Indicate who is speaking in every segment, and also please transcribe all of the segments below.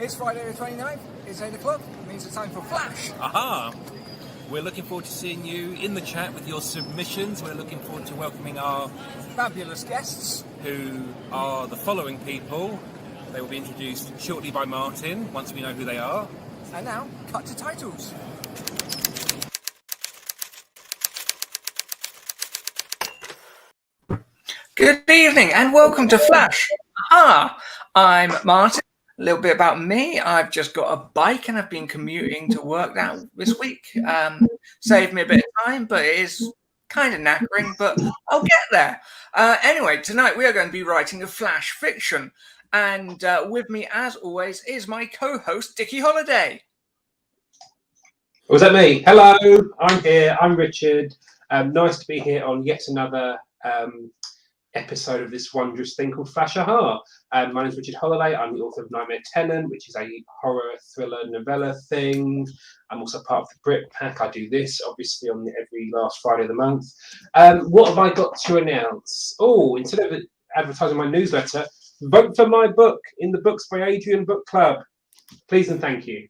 Speaker 1: It's Friday the 29th, it's 8 o'clock, it means it's time for Flash.
Speaker 2: Aha! We're looking forward to seeing you in the chat with your submissions. We're looking forward to welcoming our
Speaker 1: Fabulous guests,
Speaker 2: who are the following people. They will be introduced shortly by Martin, once we know who they are.
Speaker 1: and now, cut to titles. Good evening and welcome to Flash. I'm Martin. A little bit about me. I've just got a bike and I've been commuting to work now this week. Saved me a bit of time, but it is kind of knackering, but I'll get there. Anyway, tonight we are going to be writing a Flash fiction. And with me, as always, is my co-host, Dickie Holliday.
Speaker 3: Was that me? Hello, I'm here. I'm Richard. Nice to be here on yet another episode of this wondrous thing called Flash Aha. My name is Richard Holliday. I'm the author of Nightmare Tenant, which is a horror thriller novella thing. I'm also part of the Brit Pack. I do this obviously on every last Friday of the month. What have I got to announce? Oh, instead of advertising my newsletter, vote for my book in the Books by Adrian book club. Please and thank you.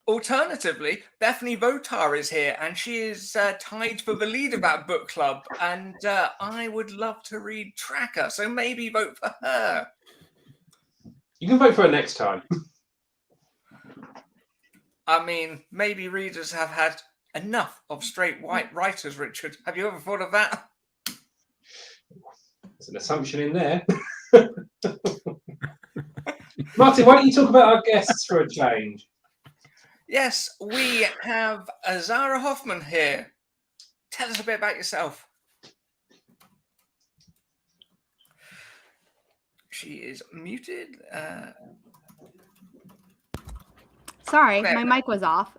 Speaker 1: Alternatively, Bethany Votar is here, and she is tied for the lead of that book club, and I would love to read Tracker, so maybe vote for her.
Speaker 3: You can vote for her next time.
Speaker 1: I mean, maybe readers have had enough of straight white writers, Richard. Have you ever thought of that?
Speaker 3: There's an assumption in there. Martin, why don't you talk about our guests for a change?
Speaker 1: Yes, we have ZARA HOFFMAN here. Tell us a bit about yourself. She is muted.
Speaker 4: Sorry, my mic was off.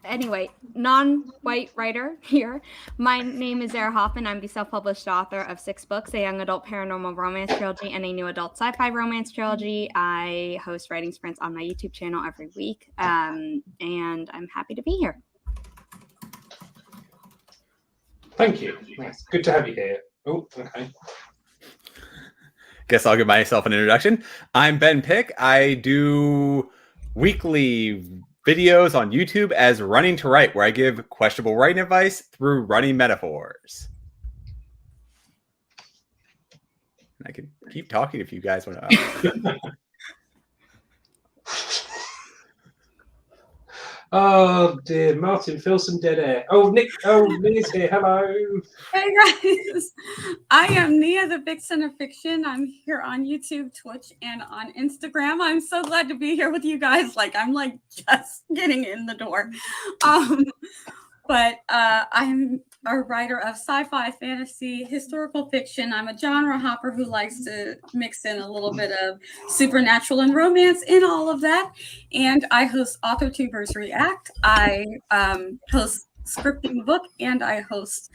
Speaker 4: Anyway, non-white writer here. My name is ZARA HOFFMAN. I'm the self-published author of 6 books, a young adult paranormal romance trilogy and a new adult sci-fi romance trilogy. I host writing sprints on my YouTube channel every week, and I'm happy to be here.
Speaker 3: Thank you. It's good to have you here. Oh, okay.
Speaker 5: Guess I'll give myself an introduction. I'm Ben Pick. I do weekly videos on YouTube as Running to Write, where I give questionable writing advice through running metaphors. I can keep talking if you guys want to.
Speaker 3: Oh dear, Martin, fill some dead air. Oh, Nick. Oh, Nia's here. Hello.
Speaker 6: Hey guys, I am Nia, the Vixen of Fiction. I'm here on YouTube, Twitch, and on Instagram. I'm so glad to be here with you guys. I'm just getting in the door. But I'm a writer of sci-fi, fantasy, historical fiction. I'm a genre hopper who likes to mix in a little bit of supernatural and romance in all of that. And I host AuthorTubers React. I host Scripting the Book, and I host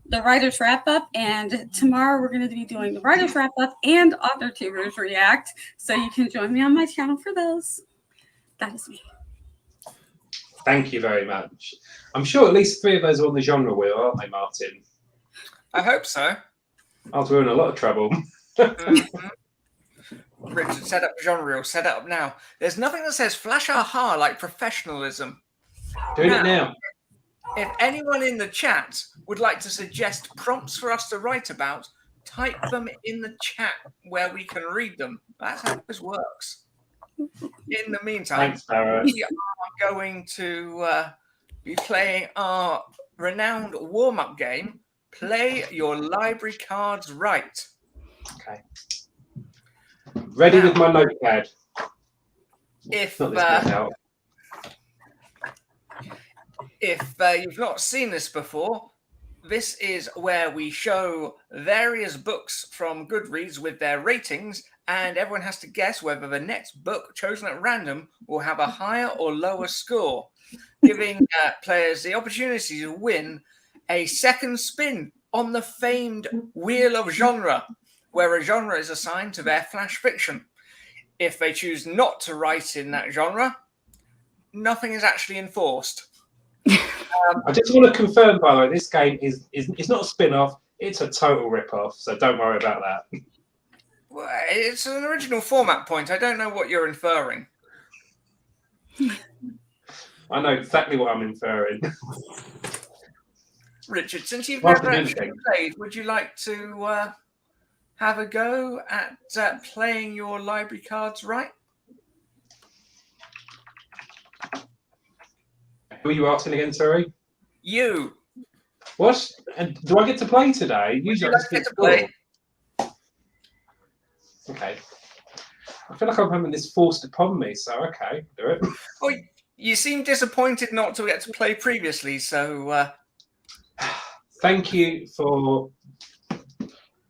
Speaker 6: the Writer's Wrap Up. And tomorrow we're going to be doing the Writer's Wrap Up and AuthorTubers React. So you can join me on my channel for those. That is me.
Speaker 3: Thank you very much. I'm sure at least 3 of us are on the genre wheel, aren't they, Martin?
Speaker 1: I hope so.
Speaker 3: Else we're in a lot of trouble.
Speaker 1: Richard, set up genre reel. Set it up now. There's nothing that says Flash Aha like professionalism.
Speaker 3: Doing it now.
Speaker 1: If anyone in the chat would like to suggest prompts for us to write about, type them in the chat where we can read them. That's how this works. In the meantime,
Speaker 3: Thanks, Barrett.
Speaker 1: we are going to be playing our renowned warm-up game, Play Your Library Cards Right.
Speaker 3: Okay. Ready
Speaker 1: Now,
Speaker 3: with my notepad.
Speaker 1: If
Speaker 3: Not this bit out.
Speaker 1: if you've not seen this before, this is where we show various books from Goodreads with their ratings, and everyone has to guess whether the next book chosen at random will have a higher or lower score, giving players the opportunity to win a second spin on the famed Wheel of Genre, where a genre is assigned to their flash fiction. If they choose not to write in that genre, nothing is actually enforced.
Speaker 3: I just want to confirm, by the way, this game is it's not a spin-off, it's a total rip-off, so don't worry about that.
Speaker 1: Well, it's an original format point. I don't know what you're inferring.
Speaker 3: I know exactly what I'm inferring.
Speaker 1: Richard, since you've
Speaker 3: Must
Speaker 1: never
Speaker 3: have
Speaker 1: actually
Speaker 3: anything.
Speaker 1: played, would you like to have a go at playing your library cards right?
Speaker 3: Who are you asking again, sorry?
Speaker 1: You.
Speaker 3: What? And do I get to play today?
Speaker 1: Would you
Speaker 3: I
Speaker 1: like
Speaker 3: just
Speaker 1: to get to
Speaker 3: score.
Speaker 1: play?
Speaker 3: Okay. I feel like I'm having this forced upon me, so okay, do it.
Speaker 1: Well, you seem disappointed not to get to play previously, so
Speaker 3: Thank you for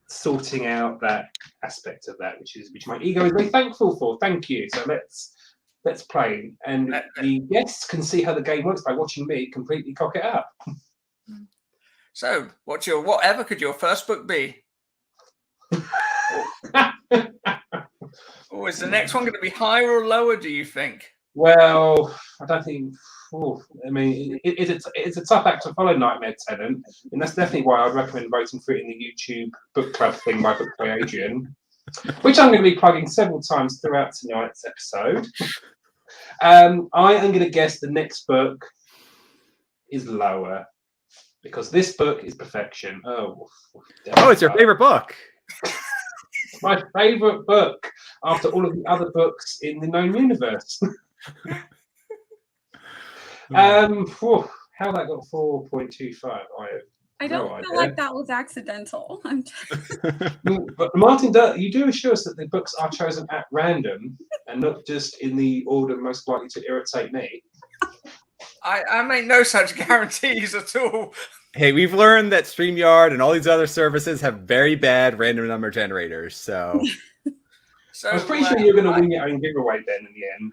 Speaker 3: sorting out that aspect of that, which my ego is very thankful for. Thank you. So let's play, and the guests can see how the game works by watching me completely cock it up.
Speaker 1: So, whatever could your first book be? Or is the next one going to be higher or lower, do you think?
Speaker 3: Well, I don't think. I mean, it's a tough act to follow, Nightmare Tenant, and that's definitely why I'd recommend voting for it in the YouTube book club thing by Book by Adrian, which I'm going to be plugging several times throughout tonight's episode. I am going to guess the next book is lower because this book is perfection. Oh,
Speaker 5: it's your favorite book.
Speaker 3: My favorite book after all of the other books in the known universe. How that got 4.25?
Speaker 6: I don't feel like that was accidental.
Speaker 3: But Martin, you do assure us that the books are chosen at random and not just in the order most likely to irritate me.
Speaker 1: I make no such guarantees at all.
Speaker 5: Hey, we've learned that StreamYard and all these other services have very bad random number generators, so...
Speaker 3: I was pretty sure you were going to win your own giveaway then in the end.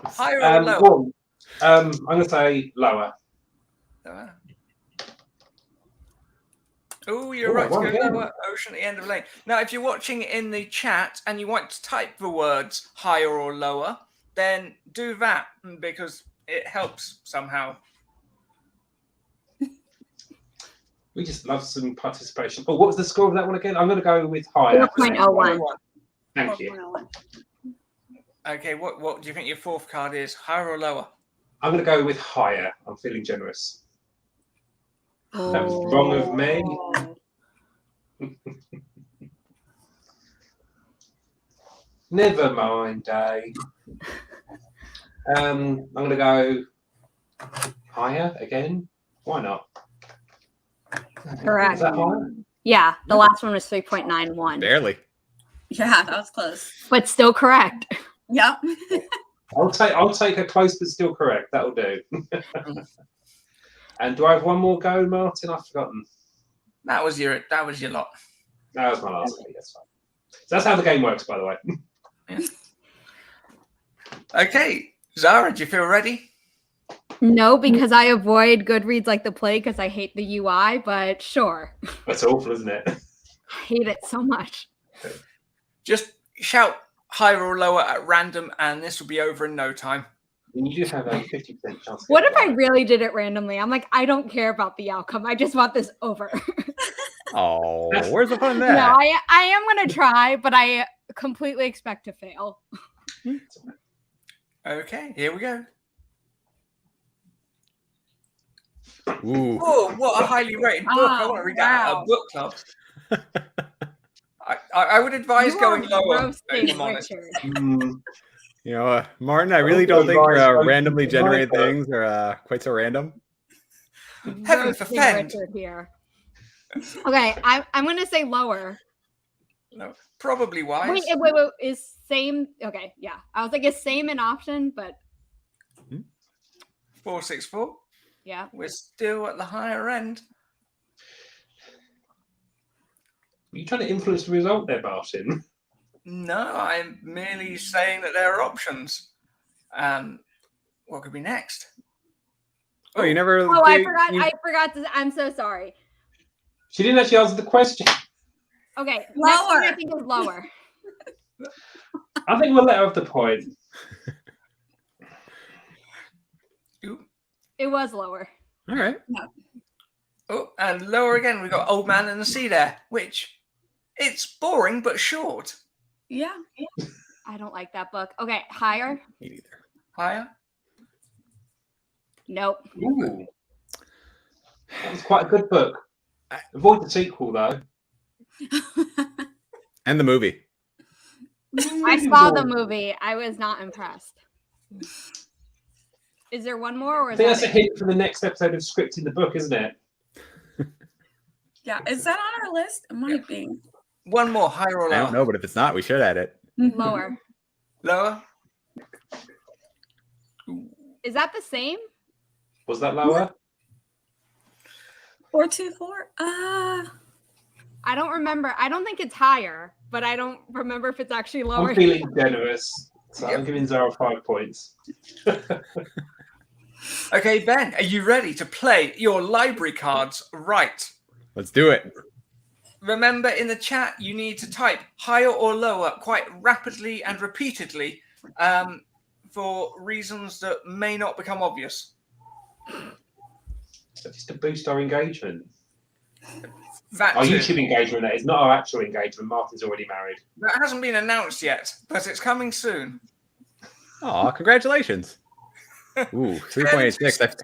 Speaker 1: Higher or lower?
Speaker 3: I'm going to say lower.
Speaker 1: Oh, you're right to go lower. Ocean at the end of lane. Now, if you're watching in the chat and you want to type the words higher or lower, then do that because it helps somehow.
Speaker 3: We just love some participation. Oh, what was the score of that one again? I'm going to go with higher.
Speaker 4: 4.01.
Speaker 3: Thank you.
Speaker 1: Okay, what do you think your fourth card is? Higher or lower?
Speaker 3: I'm going to go with higher. I'm feeling generous. That was wrong of me. Never mind, Dave. I'm going to go higher again. Why not?
Speaker 4: Correct.
Speaker 3: Is that higher?
Speaker 4: Yeah, the last one was 3.91.
Speaker 5: Barely.
Speaker 6: Yeah, that was close.
Speaker 4: But still correct.
Speaker 6: Yep.
Speaker 3: I'll take a close but still correct. That'll do. And do I have one more go, Martin? I've forgotten.
Speaker 1: That was your lot.
Speaker 3: That was my last one. That's fine. So that's how the game works, by the way.
Speaker 1: Yeah. Okay, Zara, do you feel ready?
Speaker 4: No, because I avoid Goodreads like the plague because I hate the UI, but sure.
Speaker 3: That's awful, isn't it?
Speaker 4: I hate it so much.
Speaker 1: Just shout higher or lower at random, and this will be over in no time.
Speaker 3: And you do have a 50% chance.
Speaker 4: What if I really did it randomly? I'm like, I don't care about the outcome. I just want this over.
Speaker 5: Oh, where's the fun in that?
Speaker 4: No, I am going to try, but I completely expect to fail.
Speaker 1: Okay, here we go.
Speaker 5: Ooh.
Speaker 1: Oh, what a highly rated book. I want to read that at a book club. I would advise going lower. If I'm honest.
Speaker 5: You know, Martin, I really don't think randomly generated things are quite so random.
Speaker 1: Heaven forfend.
Speaker 4: Here. Okay, I'm going to say lower.
Speaker 1: No, probably wise.
Speaker 4: Wait, is same? Okay, yeah. I was like, is same an option? But
Speaker 1: 464.
Speaker 4: Yeah,
Speaker 1: we're still at the higher end.
Speaker 3: Are you trying to influence the result there, Martin?
Speaker 1: No, I'm merely saying that there are options. What could be next?
Speaker 5: Oh, you never.
Speaker 4: Oh, I forgot. I forgot to. I'm so sorry.
Speaker 3: She didn't actually answer the question.
Speaker 4: Okay,
Speaker 6: lower.
Speaker 4: Next one I think is lower.
Speaker 3: I think we'll let her have the point.
Speaker 4: It was lower.
Speaker 5: All right.
Speaker 1: Yeah. Oh, and lower again. We've got Old Man in the Sea there, which It's boring but short.
Speaker 6: Yeah.
Speaker 4: I don't like that book. Okay, higher?
Speaker 5: Me neither.
Speaker 1: Higher?
Speaker 4: Nope.
Speaker 3: Ooh. That was quite a good book. Avoid the sequel, though.
Speaker 5: And the movie.
Speaker 4: I saw the movie. I was not impressed. Is there one more, or
Speaker 3: I
Speaker 4: is
Speaker 3: think
Speaker 4: that
Speaker 3: that's a hint for the next episode of Scripting the Book, isn't it?
Speaker 6: Yeah. Is that on our list? It might be.
Speaker 1: One more, higher or
Speaker 5: I
Speaker 1: lower?
Speaker 5: don't know, but if it's not, we should add it.
Speaker 4: lower?
Speaker 1: Lower?
Speaker 4: Is that the same?
Speaker 3: Was that lower?
Speaker 6: 424.
Speaker 4: I don't remember. I don't think it's higher, but I don't remember if it's actually lower.
Speaker 3: I'm feeling generous, so
Speaker 1: Yep.
Speaker 3: I'm giving Zara 5 points.
Speaker 1: Okay, Ben, are you ready to play your library cards right?
Speaker 5: Let's do it.
Speaker 1: Remember, in the chat, you need to type higher or lower quite rapidly and repeatedly for reasons that may not become obvious.
Speaker 3: So just to boost our engagement.
Speaker 1: That
Speaker 3: Our
Speaker 1: too.
Speaker 3: YouTube engagement, that is not our actual engagement. Martin's already married.
Speaker 1: That hasn't been announced yet, but it's coming soon.
Speaker 5: Aw, congratulations. Ooh, 3.86.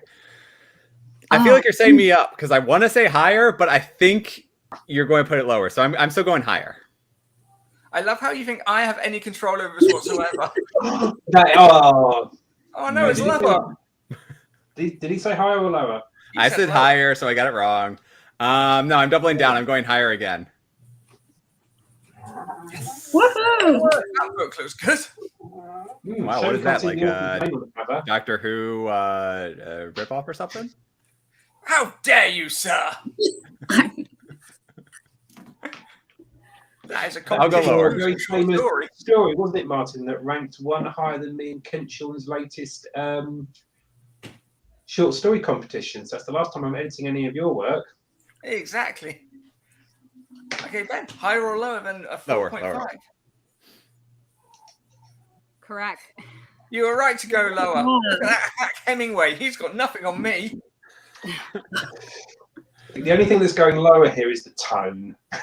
Speaker 5: I feel like you're setting me up because I want to say higher, but I think you're going to put it lower. So I'm still going higher.
Speaker 1: I love how you think I have any control over this whatsoever.
Speaker 3: Oh,
Speaker 1: Oh no, it's lower.
Speaker 3: did he say higher or lower?
Speaker 1: You
Speaker 5: I said
Speaker 1: lower.
Speaker 5: higher, so I got it wrong. No, I'm doubling down. I'm going higher again.
Speaker 6: Woohoo!
Speaker 1: That book looks good.
Speaker 5: Wow,
Speaker 3: So
Speaker 5: what is that,
Speaker 3: fancy
Speaker 5: like,
Speaker 3: the name on the cover.
Speaker 5: Doctor Who ripoff or something?
Speaker 1: How dare you, sir? That is a
Speaker 5: I'll go
Speaker 1: competition
Speaker 5: lower.
Speaker 1: for a
Speaker 3: Very
Speaker 1: short
Speaker 3: famous
Speaker 1: story.
Speaker 3: story, wasn't it, Martin, that ranked one higher than me in Kent Sean's latest short story competition. So that's the last time I'm editing any of your work.
Speaker 1: Exactly. Okay, Ben, higher or lower than a
Speaker 5: Lower,
Speaker 1: 4.5?
Speaker 5: lower.
Speaker 4: Correct.
Speaker 1: You were right to go lower. Look at that hack Hemingway. He's got nothing on me.
Speaker 3: The only thing that's going lower here is the tone.
Speaker 5: I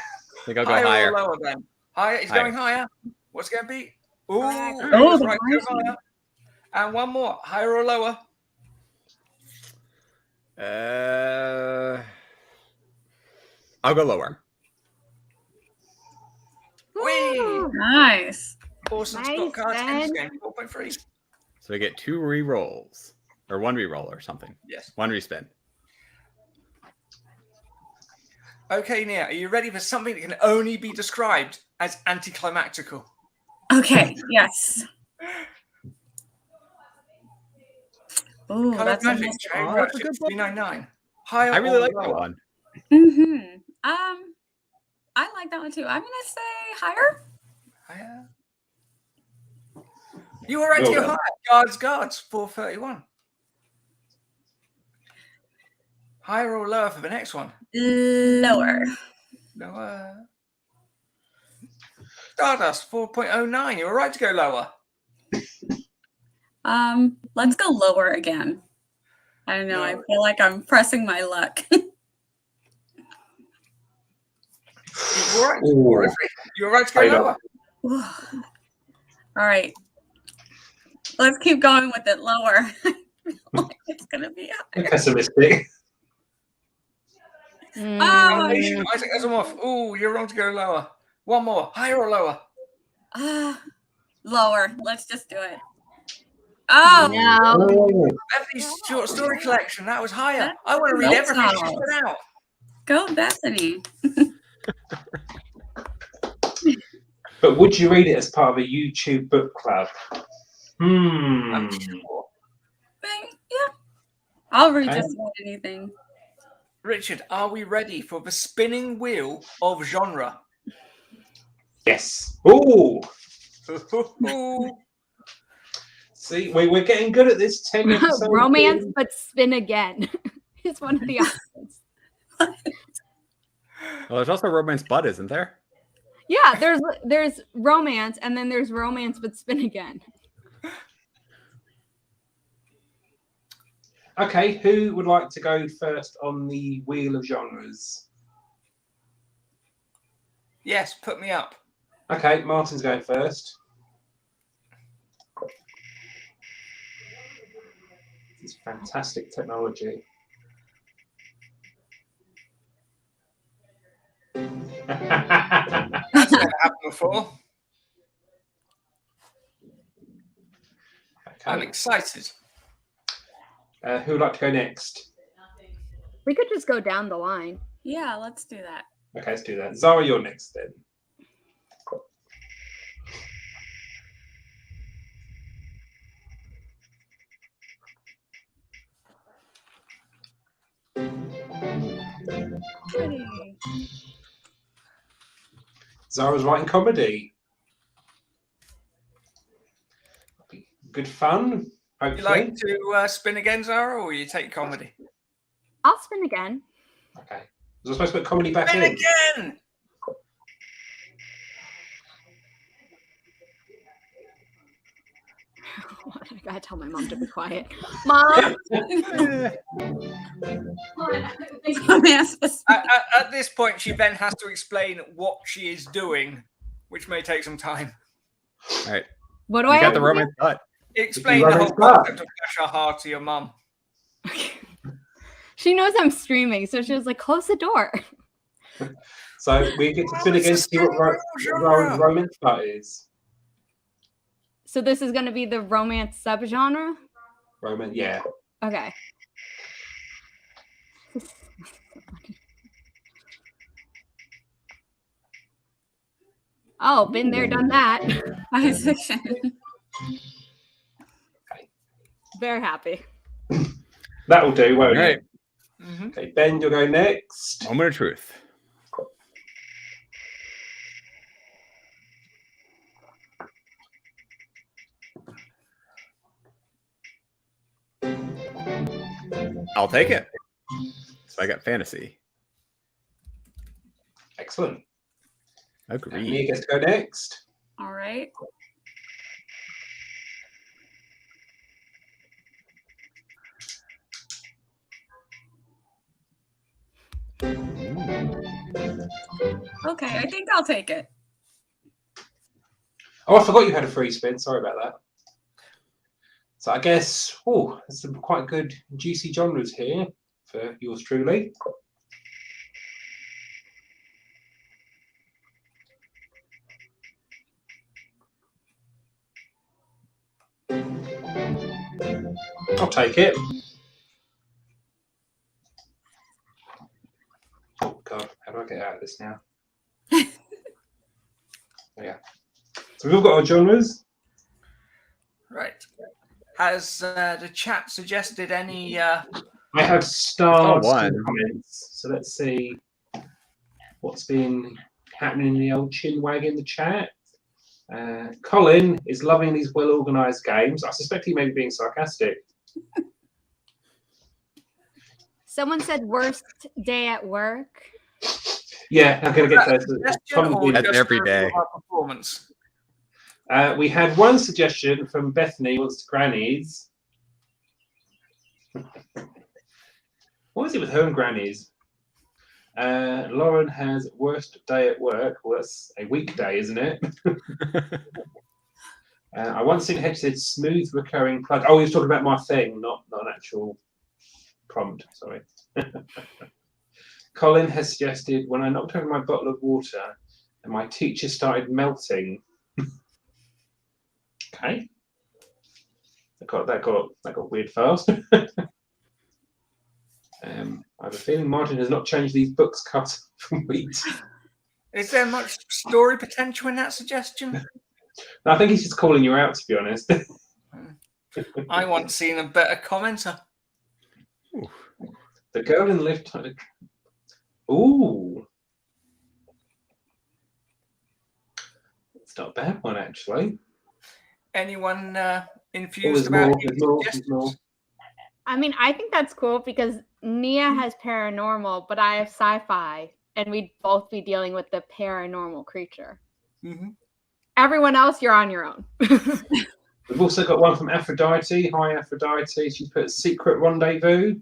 Speaker 5: think I'll go
Speaker 1: Higher
Speaker 5: higher.
Speaker 1: or lower, Ben? Higher. He's
Speaker 5: Higher.
Speaker 1: going higher. What's it going to be? Ooh,
Speaker 4: Correct.
Speaker 1: he
Speaker 6: Oh,
Speaker 1: was
Speaker 6: the
Speaker 1: right to go
Speaker 6: pricing.
Speaker 1: higher. And one more. Higher or lower?
Speaker 5: I'll go lower.
Speaker 1: Whee!
Speaker 6: Nice.
Speaker 1: Awesome
Speaker 4: Nice,
Speaker 1: Scott cards.
Speaker 4: Ben.
Speaker 1: End game 4.3.
Speaker 5: So I get 2 re-rolls. Or 1 re-roll or something.
Speaker 1: Yes.
Speaker 5: 1 respin.
Speaker 1: Okay, Nia, are you ready for something that can only be described as anticlimactical?
Speaker 6: Okay. Yes. Ooh,
Speaker 1: Colour
Speaker 6: that's
Speaker 1: Magic,
Speaker 6: almost
Speaker 1: Cherry
Speaker 6: all.
Speaker 1: Ratchet 399. Higher
Speaker 5: I really
Speaker 1: or
Speaker 5: like that
Speaker 1: lower?
Speaker 5: one.
Speaker 6: Mm-hmm. I like that one too. I'm gonna say higher.
Speaker 1: Higher. You were right to go
Speaker 3: Lower.
Speaker 1: higher. Guards, 431. Higher or lower for the next one?
Speaker 6: Lower.
Speaker 1: Lower. Stardust, 4.09. You were right to go lower.
Speaker 6: Let's go lower again. I don't know. I
Speaker 1: Lower.
Speaker 6: feel like I'm pressing my luck.
Speaker 1: You were right.
Speaker 3: Ooh.
Speaker 1: You were right to go
Speaker 3: Higher.
Speaker 1: lower.
Speaker 6: All right. Let's keep going with it lower. It's gonna be higher.
Speaker 3: Pessimistic.
Speaker 6: Oh,
Speaker 1: Animation, Isaac Asimov. Ooh, you're wrong to go lower. One more. Higher or lower?
Speaker 6: lower. Let's just do it. Oh,
Speaker 4: No.
Speaker 3: Oh,
Speaker 1: Bethany's short story collection. That was higher. I want to read
Speaker 6: That's
Speaker 1: everything she
Speaker 6: not-
Speaker 1: put out.
Speaker 6: go Bethany.
Speaker 3: but would you read it as part of a YouTube book club?
Speaker 1: I'm sure.
Speaker 6: Yeah. I'll read
Speaker 3: Okay.
Speaker 6: just about anything.
Speaker 1: Richard, are we ready for the spinning wheel of genre?
Speaker 3: Yes. Oh,
Speaker 1: Ooh.
Speaker 3: see, we're getting good at this. 10 episodes
Speaker 4: Romance,
Speaker 3: in.
Speaker 4: but spin again. It's one of the options.
Speaker 5: Well, there's also romance butt, isn't there?
Speaker 4: Yeah, there's romance, and then there's romance, but spin again.
Speaker 3: Okay, who would like to go first on the wheel of genres?
Speaker 1: Yes, put me up.
Speaker 3: Okay, Martin's going first. It's fantastic technology.
Speaker 1: That's never happened before. I'm
Speaker 3: Okay.
Speaker 1: excited.
Speaker 3: Who would like to go next?
Speaker 4: We could just go down the line.
Speaker 6: Yeah, let's do that.
Speaker 3: Okay, let's do that. Zara, you're next then.
Speaker 6: Pretty.
Speaker 3: Zara's writing comedy. Good fun,
Speaker 1: Would you
Speaker 3: hopefully.
Speaker 1: like to spin again, Zara, or will you take comedy?
Speaker 4: I'll spin again.
Speaker 3: Okay. Was I supposed to put comedy back
Speaker 1: Spin
Speaker 3: in?
Speaker 1: again!
Speaker 4: I gotta tell my mom to be quiet. Mom!
Speaker 1: At this point, she then has to explain what she is doing, which may take some time.
Speaker 5: All right.
Speaker 4: What do
Speaker 5: You
Speaker 4: I
Speaker 5: got
Speaker 4: have
Speaker 5: the
Speaker 4: to do?
Speaker 5: romance cut.
Speaker 1: Explain the whole
Speaker 3: romance cut.
Speaker 1: concept of Flasha to your mum.
Speaker 4: She knows I'm streaming, so she was like, close the door.
Speaker 3: So we get to spin again to see what romance cut is.
Speaker 4: So this is going to be the romance subgenre?
Speaker 3: Romance, yeah.
Speaker 4: Okay. Oh, been there, done that.
Speaker 6: Science fiction.
Speaker 4: Very happy.
Speaker 3: That'll do, won't
Speaker 5: All right.
Speaker 3: it? Okay, Ben, you'll go next.
Speaker 5: Moment of truth. I'll take it. So I got fantasy.
Speaker 3: Excellent. Mia
Speaker 5: Agreed.
Speaker 3: gets to go next.
Speaker 6: All right. Okay, I think I'll take it.
Speaker 3: Oh, I forgot you had a free spin. Sorry about that. So I guess, there's some quite good juicy genres here for yours truly. I'll take it. Oh God, how do I get out of this now? Yeah. So we've all got our genres.
Speaker 1: Right. Has the chat suggested any?
Speaker 3: I have starred
Speaker 5: one.
Speaker 3: some comments. So let's see what's been happening in the old chinwag in the chat. Colin is loving these well-organised games. I suspect he may be being sarcastic.
Speaker 4: Someone said worst day at work.
Speaker 3: Yeah, I'm going to get those.
Speaker 1: Suggestion or
Speaker 5: That's
Speaker 1: just
Speaker 5: every
Speaker 1: for
Speaker 5: day.
Speaker 1: our performance?
Speaker 3: We had one suggestion from Bethany, wants to grannies. What is it with her and grannies? Lauren has worst day at work. Well, that's a weekday, isn't it? I once seen Hedge said smooth recurring plug. Oh, he was talking about my thing, not an actual prompt. Sorry. Colin has suggested when I knocked over my bottle of water and my teacher started melting. Okay. That got weird fast. I have a feeling Martin has not changed these books cut from wheat.
Speaker 1: Is there much story potential in that suggestion?
Speaker 3: No, I think he's just calling you out, to be honest.
Speaker 1: I once seen a better commenter.
Speaker 3: The girl in the lift. Ooh. It's not a bad one, actually.
Speaker 1: Anyone
Speaker 3: Oh,
Speaker 1: infused
Speaker 3: there's
Speaker 1: about
Speaker 3: more,
Speaker 1: any
Speaker 3: there's more, there's
Speaker 1: suggestions?
Speaker 3: more.
Speaker 4: I mean, I think that's cool because Nia has paranormal, but I have sci-fi, and we'd both be dealing with the paranormal creature.
Speaker 1: Mm-hmm.
Speaker 4: Everyone else, you're on your own.
Speaker 3: We've also got one from Aphrodite. Hi, Aphrodite. She put secret rendezvous.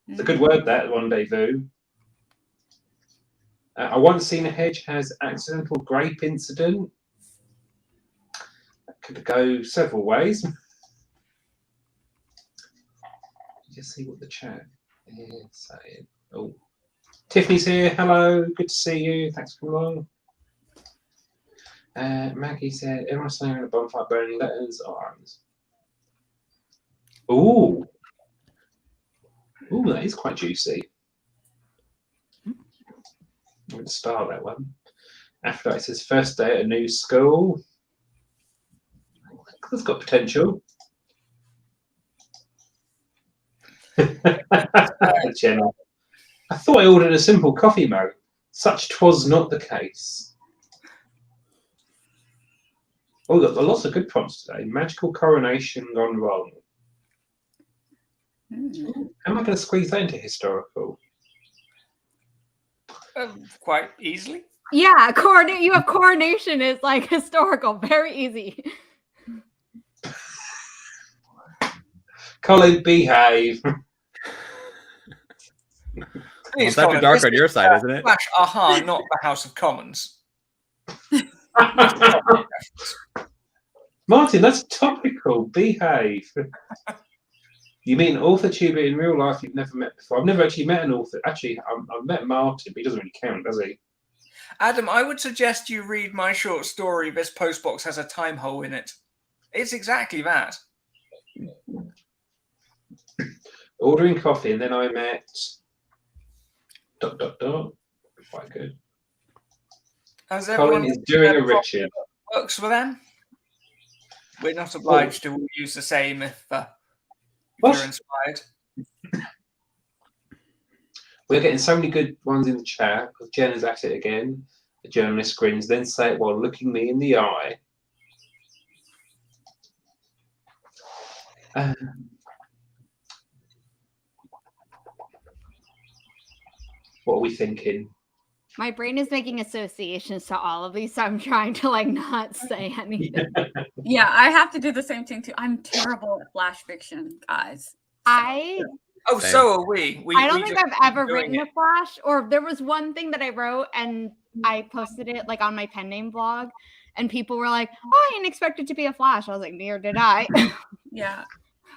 Speaker 3: It's a good word, that rendezvous. I once seen a hedge has accidental grape incident. That could go several ways. Just see what the chat is saying. Oh, Tiffany's here. Hello, good to see you. Thanks for coming along. Maggie said, everyone's standing around a bonfire burning letters or arms. Ooh. Ooh, that is quite juicy. I'm going to start that one. Aphrodite says, first day at a new school. That's got potential. Jenna. I thought I ordered a simple coffee mug. Such 'twas not the case. Oh, we've got lots of good prompts today. Magical coronation gone wrong. How am I going to squeeze that into historical?
Speaker 1: Quite easily.
Speaker 4: Yeah, you have coronation is like historical, very easy.
Speaker 3: Colin, behave.
Speaker 1: Please,
Speaker 5: Well, it's after
Speaker 1: Colin,
Speaker 5: dark
Speaker 1: this
Speaker 5: on your
Speaker 1: is,
Speaker 5: side, isn't it?
Speaker 1: Flash Aha, not the House of Commons.
Speaker 3: Martin, that's topical. Behave. You mean an author tuber in real life you've never met before? I've never actually met an author. Actually, I've met Martin, but he doesn't really count, does he?
Speaker 1: Adam, I would suggest you read my short story, This Postbox Has a Time Hole in It. It's exactly that.
Speaker 3: Ordering coffee, and then I met... ... Quite good.
Speaker 1: Has
Speaker 3: Colin
Speaker 1: everyone
Speaker 3: is doing a Richard.
Speaker 1: works for them? We're not obliged to use the same if you're inspired.
Speaker 3: We're getting so many good ones in the chat. Jen is at it again. The journalist grins, then say it while looking me in the eye. What are we thinking?
Speaker 4: My brain is making associations to all of these, so I'm trying to like not say anything.
Speaker 6: Yeah, I have to do the same thing too. I'm terrible at flash fiction, guys.
Speaker 1: Oh,
Speaker 5: Same.
Speaker 1: so are we.
Speaker 4: I don't think I've ever
Speaker 1: doing
Speaker 4: written a flash, or there was one thing that I wrote and I posted it like on my pen name blog, and people were like, "Oh, I didn't expect it to be a flash." I was like, "Neither did I."
Speaker 6: Yeah.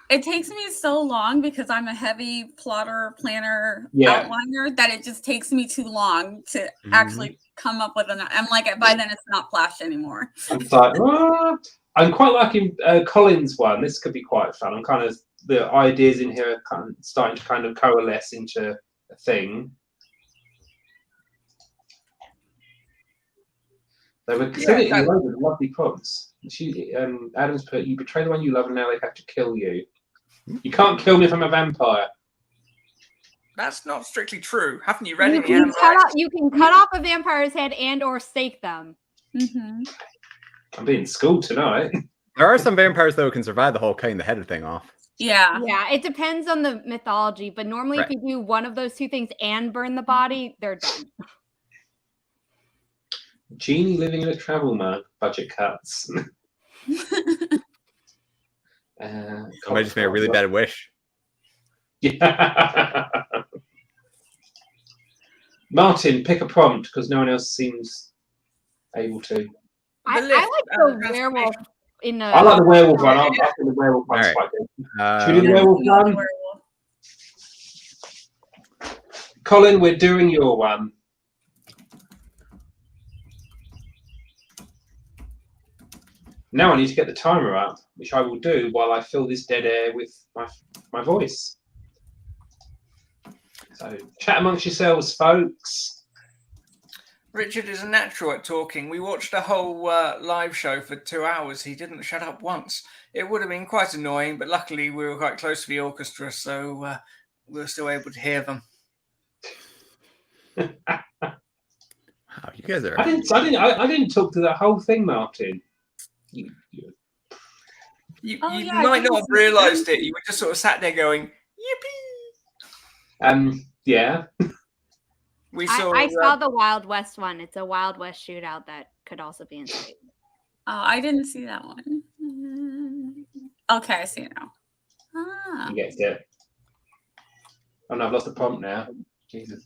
Speaker 6: It takes me so long because I'm a heavy plotter, planner,
Speaker 3: Yeah.
Speaker 6: outliner that it just takes me too long to actually come up with an. I'm like, by then it's not flash anymore.
Speaker 3: I'm like, I'm quite liking Colin's one. This could be quite fun. I'm kind of the ideas in here are kind of starting to kind of coalesce into a thing. They were sending in loads of lovely prompts. Adam's put, you betray the one you love and now they have to kill you. You can't kill me if I'm a vampire.
Speaker 1: That's not strictly true. Haven't you read
Speaker 4: You
Speaker 1: any
Speaker 4: can,
Speaker 1: Anne
Speaker 4: you can cut off a vampire's head and or stake them.
Speaker 6: Mm-hmm.
Speaker 3: I'm being schooled tonight.
Speaker 5: There are some vampires, though, who can survive the whole cutting the head thing off.
Speaker 6: Yeah.
Speaker 4: Yeah, it depends on the mythology, but normally if you do one of those two things and burn the body, they're done.
Speaker 3: Genie living in a travel mug. Budget cuts.
Speaker 5: Somebody just made a really bad wish.
Speaker 3: Yeah. Martin, pick a prompt because no one else seems able to.
Speaker 4: I like the werewolf in the.
Speaker 3: I like the werewolf one. I think the werewolf one's
Speaker 5: All right.
Speaker 3: quite good. Should we do the werewolf one? Colin, we're doing your one. Now I need to get the timer up, which I will do while I fill this dead air with my voice. So chat amongst yourselves, folks.
Speaker 1: Richard is a natural at talking. We watched a whole live show for 2 hours. He didn't shut up once. It would have been quite annoying, but luckily we were quite close to the orchestra, so we were still able to hear them.
Speaker 5: Wow, you guys are.
Speaker 3: I didn't talk to that whole thing, Martin.
Speaker 1: You
Speaker 6: yeah,
Speaker 1: might not have realised it. You were just sort of sat there going, "Yippee!"
Speaker 3: Yeah.
Speaker 4: I saw the Wild West one. It's a Wild West shootout that could also be in state.
Speaker 6: Oh, I didn't see that one. Okay, I see it now. Ah.
Speaker 3: You get it. Oh no, I've lost the prompt now. Jesus.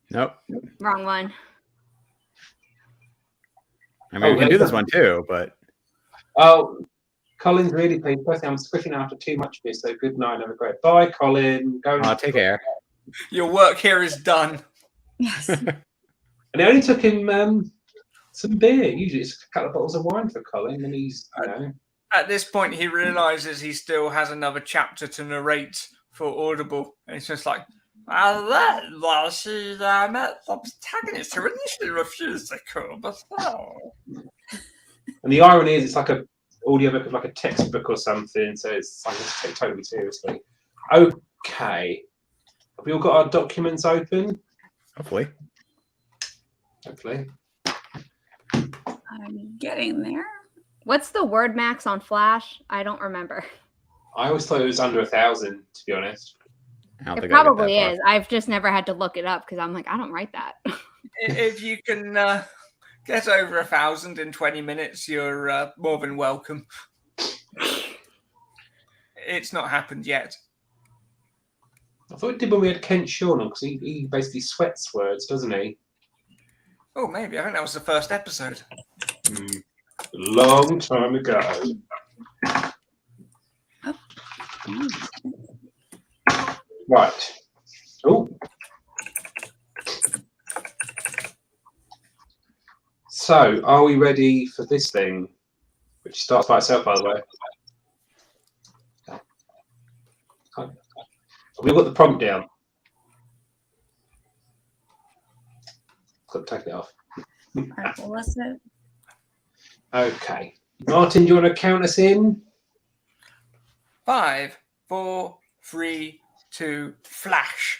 Speaker 5: Nope.
Speaker 4: Wrong one.
Speaker 5: I mean, we can do this one too, but
Speaker 3: Oh, Colin's really pleased. Firstly, I'm switching after too much of this, so good night. Have a great bye, Colin. Go.
Speaker 5: take care.
Speaker 1: Your work here is done.
Speaker 6: Yes.
Speaker 3: And it only took him some beer. Usually it's a couple of bottles of wine for Colin, and he's, you know.
Speaker 1: At this point, he realizes he still has another chapter to narrate for Audible. And it's just like, well, she met the protagonist who initially refused to come, but
Speaker 3: And the irony is, it's like a audiobook of like a textbook or something, so it's like to take totally seriously. Okay, have we all got our documents open?
Speaker 5: Hopefully.
Speaker 6: I'm getting there.
Speaker 4: What's the word max on Flash? I don't remember.
Speaker 3: I always thought it was under 1,000, to be honest.
Speaker 4: It probably is. I've just never had to look it up because I'm like, I don't write that.
Speaker 1: if you can get over 1,000 in 20 minutes, you're more than welcome. It's not happened yet.
Speaker 3: I thought it did when we had Kent Shawn on, because he basically sweats words, doesn't he?
Speaker 1: Oh, maybe. I think that was the first episode.
Speaker 3: Long time ago. Right. Oh. So, are we ready for this thing? Which starts by itself, by the way. We've got the prompt down. Got to take it off.
Speaker 6: Alright, well, what's it?
Speaker 3: Okay. Martin, do you want to count us in?
Speaker 1: 5, 4, 3, 2, flash.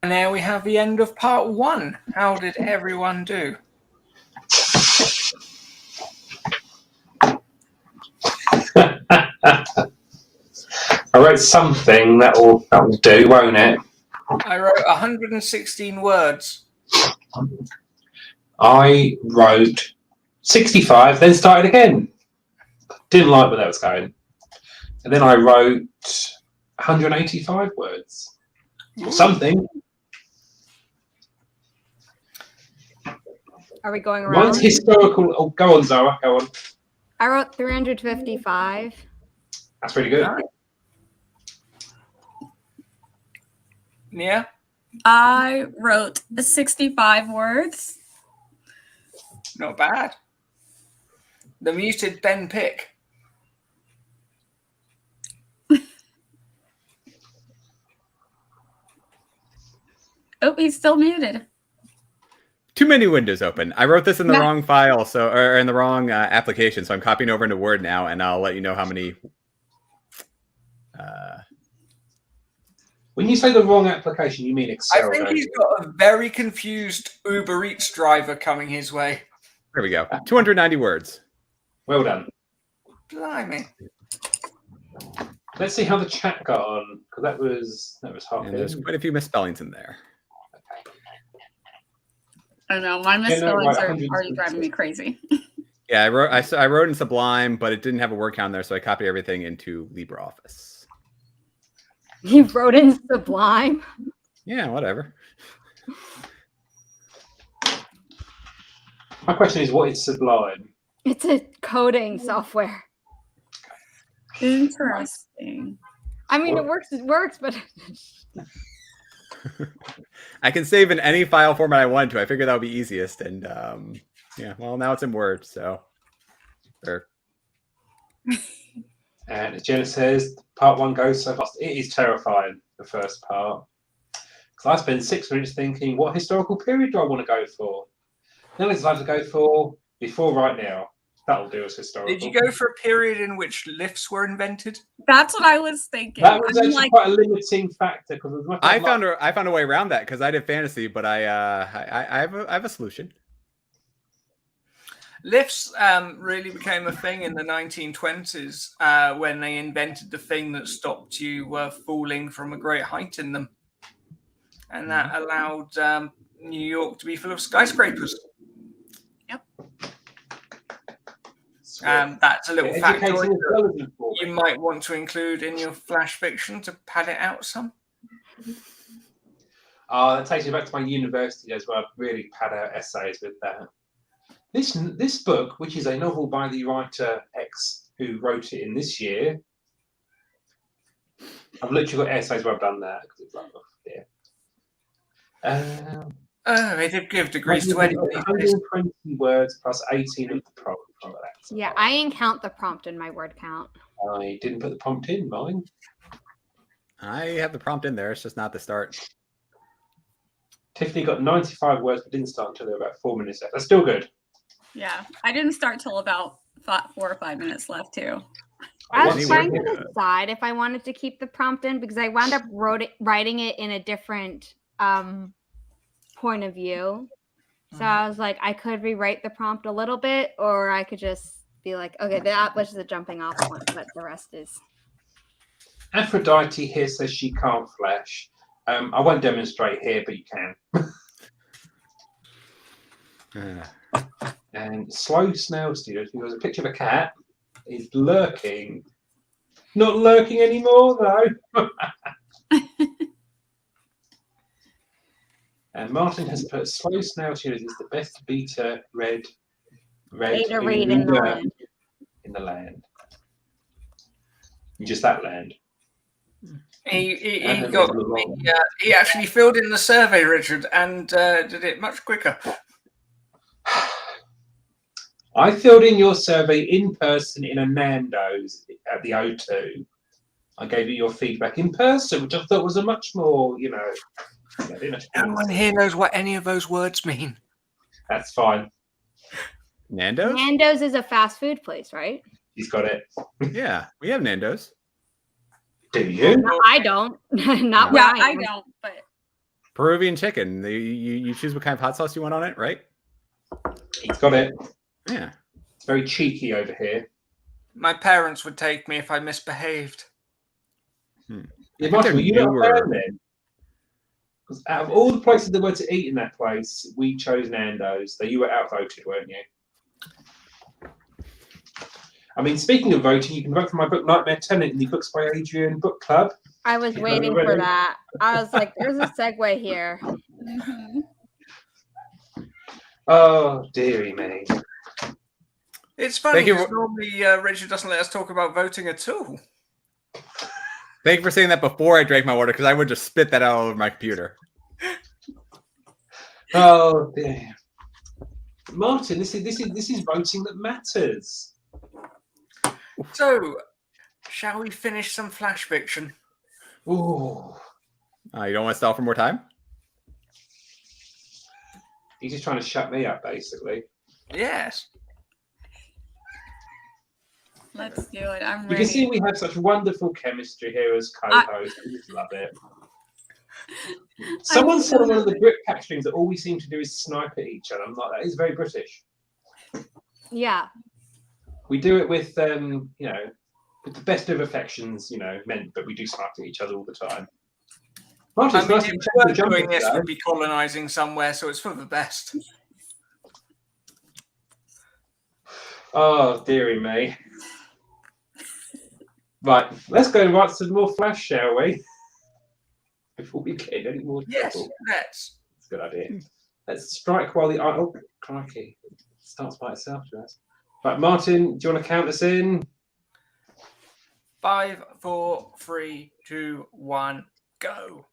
Speaker 1: And there we have the end of part 1. How did everyone do?
Speaker 3: I wrote something that'll do, won't it?
Speaker 1: I wrote 116 words.
Speaker 3: I wrote 65, then started again. Didn't like where that was going. And then I wrote 185 words. Or something.
Speaker 4: Are we going around?
Speaker 3: Mine's historical. Oh, go on, Zara. Go on.
Speaker 4: I wrote 355.
Speaker 3: That's pretty good.
Speaker 1: Nia?
Speaker 6: I wrote 65 words.
Speaker 1: Not bad. The muted Ben Pick.
Speaker 6: Oh, he's still muted.
Speaker 5: Too many windows open. I wrote this in the wrong file, or in the wrong application, so I'm copying over into Word now, and I'll let you know how many.
Speaker 3: When you say the wrong application, you mean Excel.
Speaker 1: I think he's got a very confused Uber Eats driver coming his way.
Speaker 5: There we go. 290 words.
Speaker 3: Well done.
Speaker 1: Blimey.
Speaker 3: Let's see how the chat got on, because that was hard.
Speaker 5: And there's quite a few misspellings in there.
Speaker 6: I know my misspellings are already driving me crazy.
Speaker 5: Yeah, I wrote in Sublime, but it didn't have a word count there, so I copied everything into LibreOffice.
Speaker 4: You wrote in Sublime?
Speaker 5: Yeah, whatever.
Speaker 3: My question is, what is Sublime?
Speaker 4: It's a coding software.
Speaker 6: Interesting.
Speaker 4: I mean, it works, but
Speaker 5: I can save in any file format I wanted to. I figured that would be easiest, and yeah, well, now it's in Word, so.
Speaker 3: And Jenna says, part 1 goes so fast. It is terrifying, the first part. Because I spent 6 minutes thinking, what historical period do I want to go for? Then I decided to go for before right now. That'll do as historical.
Speaker 1: Did you go for a period in which lifts were invented?
Speaker 6: That's what I was thinking.
Speaker 3: That was actually quite a limiting factor.
Speaker 5: I found a way around that because I did fantasy, but I have a solution.
Speaker 1: Lifts really became a thing in the 1920s when they invented the thing that stopped you falling from a great height in them. And that allowed New York to be full of skyscrapers.
Speaker 6: Yep.
Speaker 1: That's a little factoid you might want to include in your flash fiction to pad it out some.
Speaker 3: That takes me back to my university as well. I really pad out essays with that. This book, which is a novel by the writer X, who wrote it in this year, I've literally got essays where I've done that because it's like,
Speaker 1: They did give degrees to anybody.
Speaker 3: 120 words plus 18 of the prompt.
Speaker 4: Yeah, I didn't count the prompt in my word count.
Speaker 3: I didn't put the prompt in mine.
Speaker 5: I have the prompt in there. It's just not the start.
Speaker 3: Tiffany got 95 words, but didn't start until there were about 4 minutes left. That's still good.
Speaker 6: Yeah, I didn't start till about 4 or 5 minutes left too.
Speaker 4: I was trying to decide if I wanted to keep the prompt in because I wound up writing it in a different point of view. So I was like, I could rewrite the prompt a little bit, or I could just be like, okay, that was the jumping off point, but the rest is.
Speaker 3: Aphrodite here says she can't flash. I won't demonstrate here, but you can. And Slow Snail Studios, because a picture of a cat is lurking. Not lurking anymore, though. And Martin has put Slow Snail Studios is the best beta read
Speaker 4: in
Speaker 3: the land. Just that land.
Speaker 1: He actually filled in the survey, Richard, and did it much quicker.
Speaker 3: I filled in your survey in person in a Nando's at the O2. I gave you your feedback in person, which I thought was a much more,
Speaker 1: No one here knows what any of those words mean.
Speaker 3: That's fine.
Speaker 5: Nando's?
Speaker 4: Nando's is a fast food place, right?
Speaker 3: He's got it.
Speaker 5: Yeah, we have Nando's.
Speaker 3: Do you?
Speaker 4: No, I don't. Not
Speaker 6: yeah,
Speaker 4: where
Speaker 6: I don't. But
Speaker 5: Peruvian chicken. You choose what kind of hot sauce you want on it, right?
Speaker 3: He's got it.
Speaker 5: Yeah.
Speaker 3: It's very cheeky over here.
Speaker 1: My parents would take me if I misbehaved.
Speaker 3: Yeah, Martin, were you not a fan then? Because out of all the places there were to eat in that place, we chose Nando's. So you were outvoted, weren't you? I mean, speaking of voting, you can vote for my book Nightmare Tenant in the Books by Adrian book club.
Speaker 4: I was waiting for that. I was like, there's a segue here.
Speaker 6: Mhm.
Speaker 3: Oh, dearie me.
Speaker 1: It's funny
Speaker 5: Thank you.
Speaker 1: because normally Richard doesn't let us talk about voting at all.
Speaker 5: Thank you for saying that before I drank my water, because I would just spit that out all over my computer.
Speaker 3: Oh dear. Martin, this is voting that matters.
Speaker 1: So, shall we finish some flash fiction?
Speaker 3: Ooh.
Speaker 5: You don't want to stall for more time?
Speaker 3: He's just trying to shut me up, basically.
Speaker 1: Yes.
Speaker 6: Let's do it. I'm
Speaker 3: You
Speaker 6: ready.
Speaker 3: can see we have such wonderful chemistry here as co-hosts. I just love it. Someone said on one of the Britpop streams that all we seem to do is snipe at each other. I'm like, that is very British.
Speaker 4: Yeah.
Speaker 3: We do it with, with the best of affections, meant, but we do snipe at each other all the time. Martin,
Speaker 1: I
Speaker 3: it's
Speaker 1: mean,
Speaker 3: nice to
Speaker 1: if
Speaker 3: be
Speaker 1: we
Speaker 3: chatting
Speaker 1: weren't
Speaker 3: to
Speaker 1: doing
Speaker 3: Jumper
Speaker 1: this,
Speaker 3: today.
Speaker 1: we'd be colonising somewhere, so it's for the best.
Speaker 3: Oh, dearie me. Right, let's go and write some more flash, shall we? Before we get in any more trouble.
Speaker 1: Yes, let's.
Speaker 3: That's a good idea. Let's strike while the oh crikey. It starts by itself, Jazz. Right, Martin, do you want to count us in?
Speaker 1: 5, 4, 3, 2, 1, go.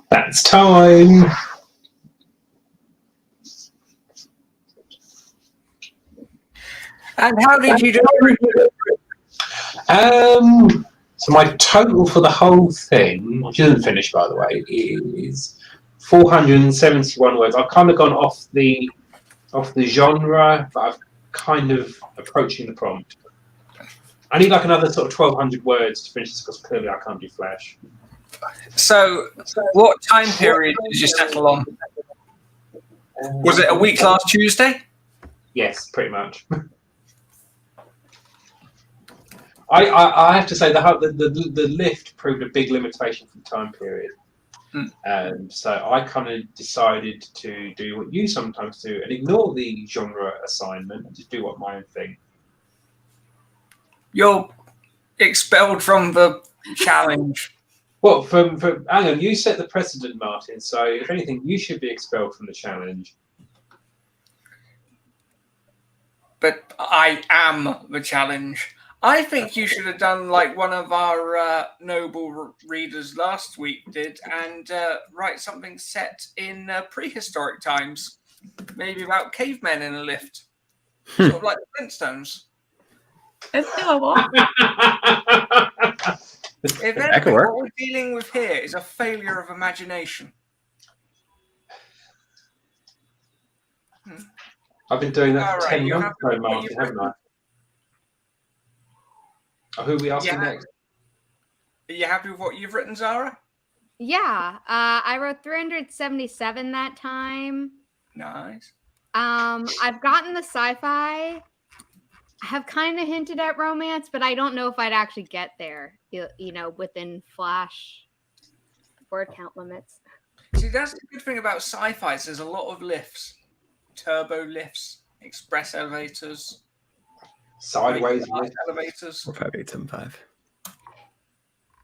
Speaker 3: That's time.
Speaker 1: And how did you do it?
Speaker 3: So my total for the whole thing, which isn't finished by the way, is 471 words. I've kind of gone off the genre, but I've kind of approaching the prompt. I need like another sort of 1,200 words to finish this because clearly I can't do Flash.
Speaker 1: So, what time period did you settle on? Was it a week last Tuesday?
Speaker 3: Yes, pretty much. I have to say the lift proved a big limitation for the time period. So I kind of decided to do what you sometimes do and ignore the genre assignment and just do what my own thing.
Speaker 1: You're expelled from the challenge.
Speaker 3: Well, from hang on, you set the precedent, Martin. So if anything, you should be expelled from the challenge.
Speaker 1: But I am the challenge. I think you should have done like one of our noble readers last week did and write something set in prehistoric times. Maybe about cavemen in a lift. Sort of like the Flintstones.
Speaker 6: It's doable.
Speaker 1: If anything, what we're dealing with here is a failure of imagination.
Speaker 3: I've been doing that for 10
Speaker 1: you're
Speaker 3: months,
Speaker 1: happy with
Speaker 3: though,
Speaker 1: what
Speaker 3: Martin,
Speaker 1: you've
Speaker 3: haven't I? Oh, who are we asking next?
Speaker 1: Are you happy with what you've written, Zara?
Speaker 4: Yeah, I wrote 377 that time.
Speaker 1: Nice.
Speaker 4: I've gotten the sci-fi. I have kind of hinted at romance, but I don't know if I'd actually get there, you know, within Flash word count limits.
Speaker 1: See, that's the good thing about sci-fi. There's a lot of lifts. Turbo lifts, express elevators.
Speaker 3: Sideways lifts.
Speaker 1: Elevators.
Speaker 5: 45875.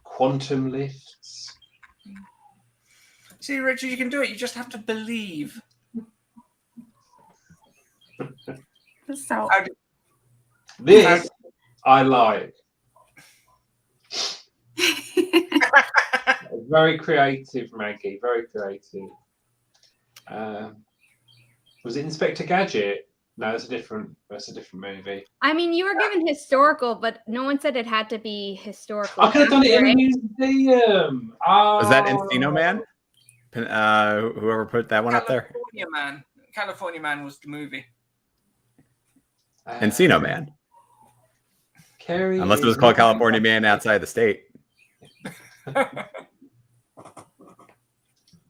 Speaker 3: Quantum lifts.
Speaker 1: See, Richard, you can do it. You just have to believe.
Speaker 6: So
Speaker 3: This I like. Very creative, Maggie. Very creative. Was it Inspector Gadget? No, that's a different movie.
Speaker 4: I mean, you were given historical, but no one said it had to be historical.
Speaker 3: I could have done it in a museum.
Speaker 5: Was that Encino Man? Whoever put that one up there?
Speaker 1: California Man was the movie.
Speaker 5: Encino Man.
Speaker 3: Carrie
Speaker 5: Unless it was called California Man outside the state.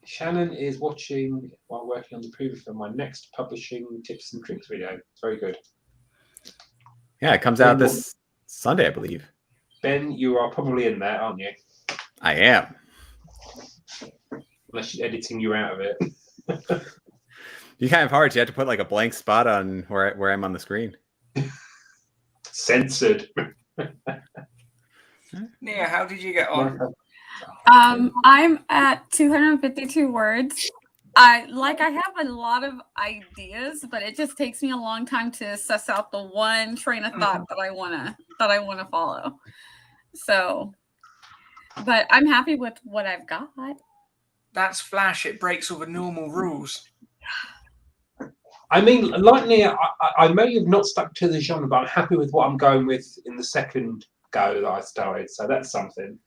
Speaker 3: Shannon is watching while working on the preview for my next publishing tips and tricks video. It's very good.
Speaker 5: Yeah, it comes out this Sunday, I believe.
Speaker 3: Ben, you are probably in there, aren't you?
Speaker 5: I am.
Speaker 3: Unless she's editing you out of it.
Speaker 5: You kind of hard. You have to put like a blank spot on where I'm on the screen.
Speaker 3: Censored.
Speaker 1: Nia, how did you get on?
Speaker 6: I'm at 252 words. I have a lot of ideas, but it just takes me a long time to suss out the one train of thought that I wanna follow. So, but I'm happy with what I've got.
Speaker 1: That's Flash. It breaks all the normal rules.
Speaker 3: I mean, like Nia, I may have not stuck to the genre, but I'm happy with what I'm going with in the second go that I started. So that's something.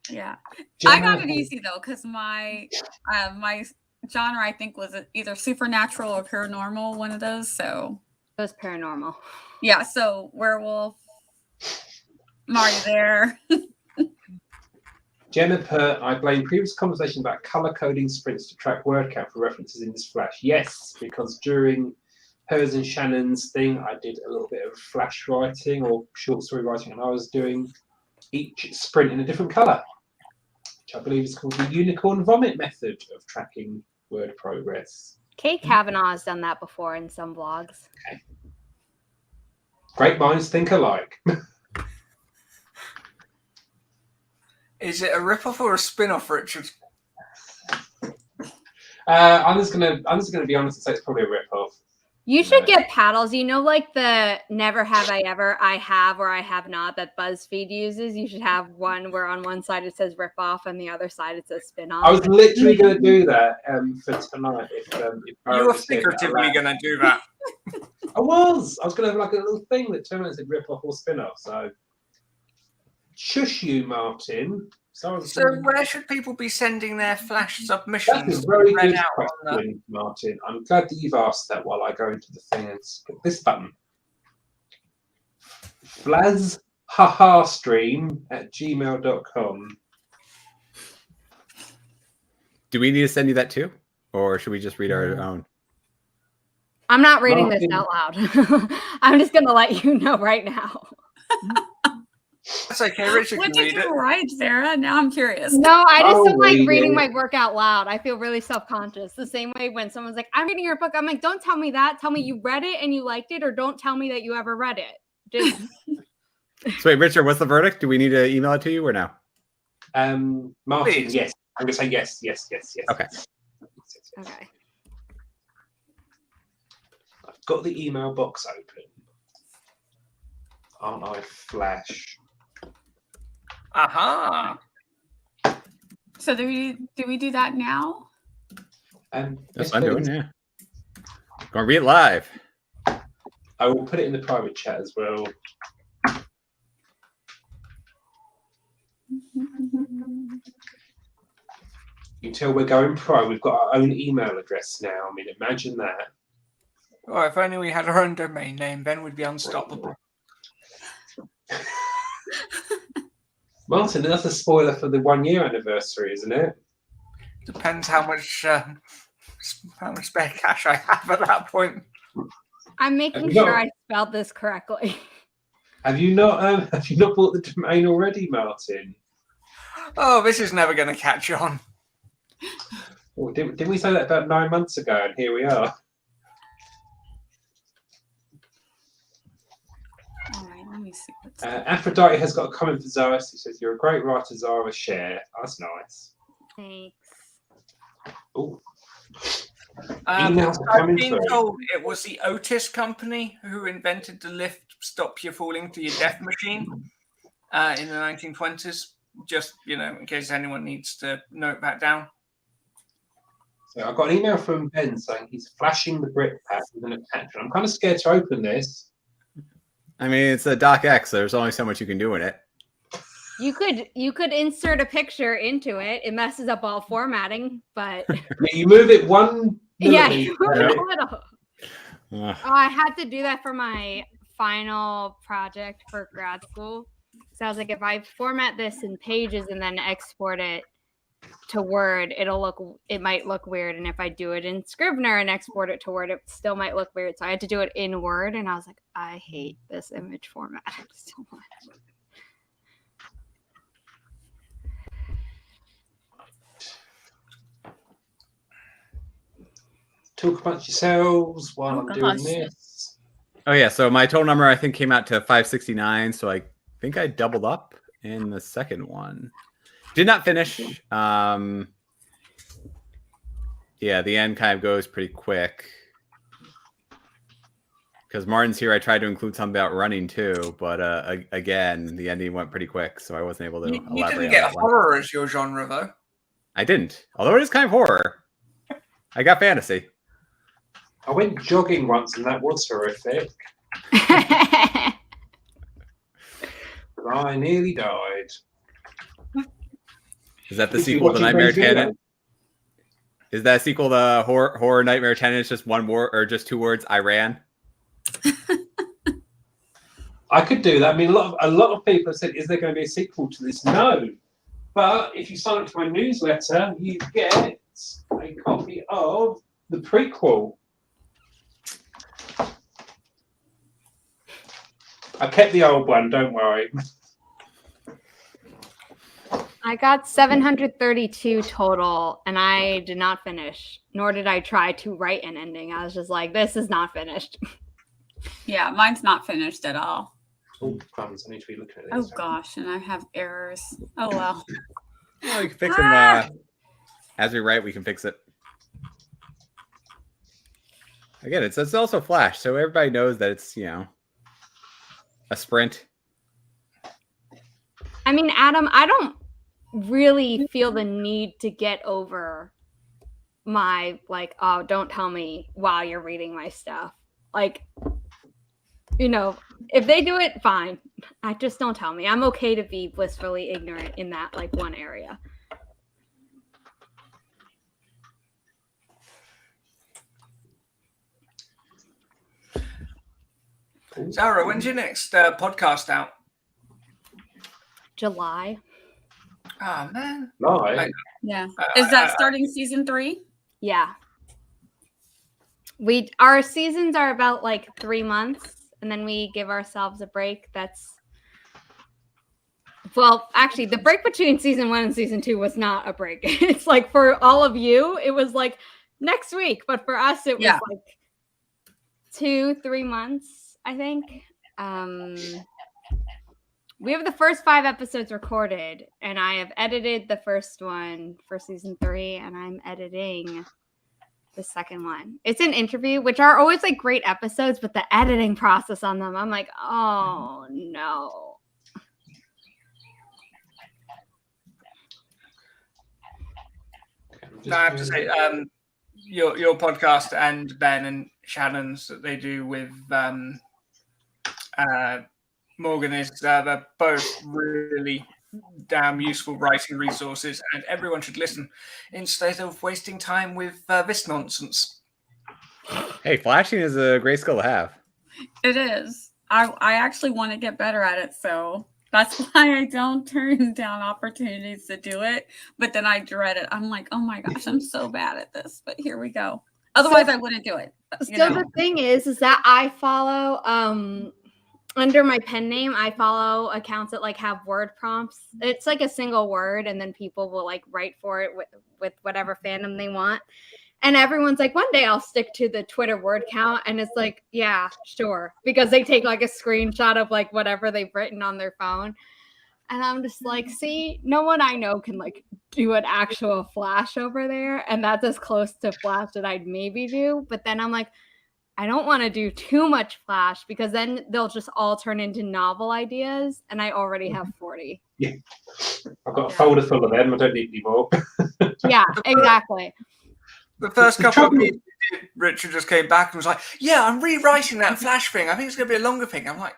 Speaker 6: Yeah, I got it easy though because my genre I think was either supernatural or paranormal, one of those. So
Speaker 4: it was paranormal.
Speaker 6: Yeah, so werewolf. I'm already there.
Speaker 3: Jenna put, I blame previous conversation about color coding sprints to track word count for references in this Flash. Yes, because during hers and Shannon's thing, I did a little bit of Flash writing or short story writing, and I was doing each sprint in a different color, which I believe is called the unicorn vomit method of tracking word progress.
Speaker 4: Kate Kavanaugh has done that before in some vlogs.
Speaker 3: Okay. Great minds think alike.
Speaker 1: Is it a rip-off or a spin-off, Richard?
Speaker 3: I'm just gonna be honest and say it's probably a rip-off.
Speaker 4: You should get paddles. You know, like the never have I ever, I have or I have not that BuzzFeed uses. You should have one where on one side it says rip off and the other side it says spin off.
Speaker 3: I was literally going to do that for tonight. If
Speaker 1: You were figuratively going to do that.
Speaker 3: I was going to have like a little thing that turned out said rip off or spin off. So, shush you, Martin.
Speaker 1: So where should people be sending their flash submissions?
Speaker 3: That's a very good question, Martin. I'm glad that you've asked that while I go into the thing and click this button. flashahastream@gmail.com.
Speaker 5: Do we need to send you that too? Or should we just read our own?
Speaker 4: I'm not reading this out loud. I'm just going to let you know right now.
Speaker 1: That's okay, Richard
Speaker 6: What
Speaker 1: can
Speaker 6: did
Speaker 1: read
Speaker 6: you
Speaker 1: it.
Speaker 6: write, Sarah? Now I'm curious.
Speaker 4: No, I just don't like reading
Speaker 3: it.
Speaker 4: my work out loud. I feel really self-conscious. The same way when someone's like, I'm reading your book. I'm like, don't tell me that. Tell me you read it and you liked it, or don't tell me that you ever read it. Just
Speaker 5: So wait, Richard, what's the verdict? Do we need to email it to you or no?
Speaker 3: Martin,
Speaker 1: Please.
Speaker 3: yes. I'm going to say yes.
Speaker 5: Okay.
Speaker 4: okay.
Speaker 3: I've got the email box open. Aren't I flash?
Speaker 1: Aha.
Speaker 6: So do we do that now?
Speaker 5: That's
Speaker 3: yes,
Speaker 5: what I'm doing,
Speaker 3: please.
Speaker 5: yeah. Gonna read it live.
Speaker 3: I will put it in the private chat as well. You can tell we're going pro. We've got our own email address now. I mean, imagine that.
Speaker 1: Oh, if only we had our own domain name, then we'd be unstoppable.
Speaker 3: Martin, that's a spoiler for the 1 year anniversary, isn't it?
Speaker 1: Depends how much spare cash I have at that point.
Speaker 4: I'm making sure I spelled this correctly.
Speaker 3: Have you not bought the domain already, Martin?
Speaker 1: Oh, this is never going to catch on.
Speaker 3: Well, didn't we say that about 9 months ago? And here we are.
Speaker 6: All right, let me see. What's
Speaker 3: Aphrodite has got a comment for Zara. She says, "You're a great writer, Zara. Share." That's nice.
Speaker 4: Thanks.
Speaker 3: Oh.
Speaker 1: I've been told it was the Otis company who invented the lift stop you falling to your death machine in the 1920s. Just, in case anyone needs to note that down.
Speaker 3: So I got an email from Ben saying he's flashing the brick pack with an attachment. I'm kind of scared to open this.
Speaker 5: I mean, it's a DocX, so there's only so much you can do in it.
Speaker 4: You could insert a picture into it. It messes up all formatting, but
Speaker 3: You move it one.
Speaker 4: yeah, you move it a little.
Speaker 5: Ugh.
Speaker 4: Oh, I had to do that for my final project for grad school. So I was like, if I format this in Pages and then export it to Word, it might look weird. And if I do it in Scrivener and export it to Word, it still might look weird. So I had to do it in Word, and I was like, I hate this image format so much.
Speaker 3: Talk about yourselves while I'm doing this.
Speaker 5: Oh yeah, so my total number I think came out to 569, so I think I doubled up in the second one. Did not finish. Yeah, the end kind of goes pretty quick. Because Martin's here, I tried to include something about running too, but again, the ending went pretty quick, so I wasn't able to elaborate.
Speaker 1: You didn't get horror as your genre, though.
Speaker 5: I didn't, although it is kind of horror. I got fantasy.
Speaker 3: I went jogging once, and that was horrific. I nearly died.
Speaker 5: Is that the sequel to Nightmare Tenant? Is that a sequel to Horror Nightmare Tenant? It's just one word or just two words? I ran.
Speaker 3: I could do that. I mean, a lot of people have said, "Is there going to be a sequel to this?" No, but if you sign up to my newsletter, you get a copy of the prequel. I kept the old one. Don't worry.
Speaker 4: I got 732 total, and I did not finish, nor did I try to write an ending. I was just like, this is not finished.
Speaker 6: Yeah, mine's not finished at all.
Speaker 3: Oh, crumbs. I need to be looking at
Speaker 6: Oh
Speaker 3: this.
Speaker 6: gosh, and I have errors. Oh well.
Speaker 5: Well, we can fix them as we write. We can fix it. Again, it's also Flash, so everybody knows that it's, a sprint.
Speaker 4: I mean, Adam, I don't really feel the need to get over my, like, oh, don't tell me while you're reading my stuff. Like, if they do it, fine. I just don't tell me. I'm okay to be blissfully ignorant in that, like, one area.
Speaker 1: Zara, when's your next podcast out?
Speaker 4: July.
Speaker 1: Oh, man.
Speaker 3: Live.
Speaker 6: Yeah. Is that starting season 3?
Speaker 4: Yeah. Our seasons are about like 3 months, and then we give ourselves a break. Actually, the break between season 1 and season 2 was not a break. It's like for all of you, it was like next week, but for us, it was like 2-3 months, I think. We have the first 5 episodes recorded, and I have edited the first one for season 3, and I'm editing the second one. It's an interview, which are always like great episodes, but the editing process on them, I'm like, oh no.
Speaker 1: I have to say, your podcast and Ben and Shannon's that they do with Morgan is they're both really damn useful writing resources, and everyone should listen instead of wasting time with this nonsense.
Speaker 5: Hey, flashing is a great skill to have.
Speaker 6: It is. I actually want to get better at it, so that's why I don't turn down opportunities to do it. But then I dread it. I'm like, oh my gosh, I'm so bad at this. But here we go. Otherwise, I wouldn't do it.
Speaker 4: The thing is that I follow under my pen name, I follow accounts that like have word prompts. It's like a single word, and then people will like write for it with whatever fandom they want. And everyone's like, one day I'll stick to the Twitter word count. And it's like, yeah, sure. Because they take like a screenshot of like whatever they've written on their phone. And I'm just like, see, no one I know can like do an actual Flash over there. And that's as close to Flash that I'd maybe do. But then I'm like, I don't want to do too much Flash because then they'll just all turn into novel ideas. And I already have 40.
Speaker 3: Yeah. I've got a folder full of them. I don't need any more.
Speaker 4: Yeah, exactly.
Speaker 1: The first couple of meetings, Richard just came back and was like, yeah, I'm rewriting that Flash thing. I think it's going to be a longer thing. I'm like,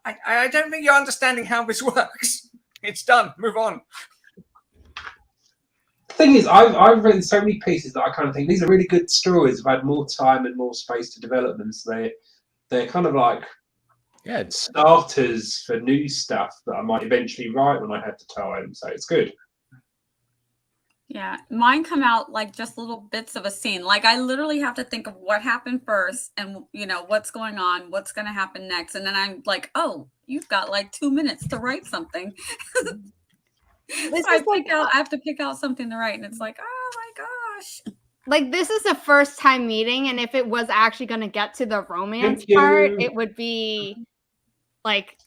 Speaker 1: I don't think you're understanding how this works. It's done. Move on.
Speaker 3: The thing is, I've written so many pieces that I kind of think these are really good stories. I've had more time and more space to develop them. So they're kind of like starters for new stuff that I might eventually write when I have the time. So it's good.
Speaker 6: Yeah, mine come out like just little bits of a scene. Like I literally have to think of what happened first and, what's going on, what's going to happen next. And then I'm like, oh, you've got like 2 minutes to write something. I have to pick out something to write. And it's like, oh my gosh.
Speaker 4: Like this is the first time meeting. And if it was actually going to get to the romance part, it would be like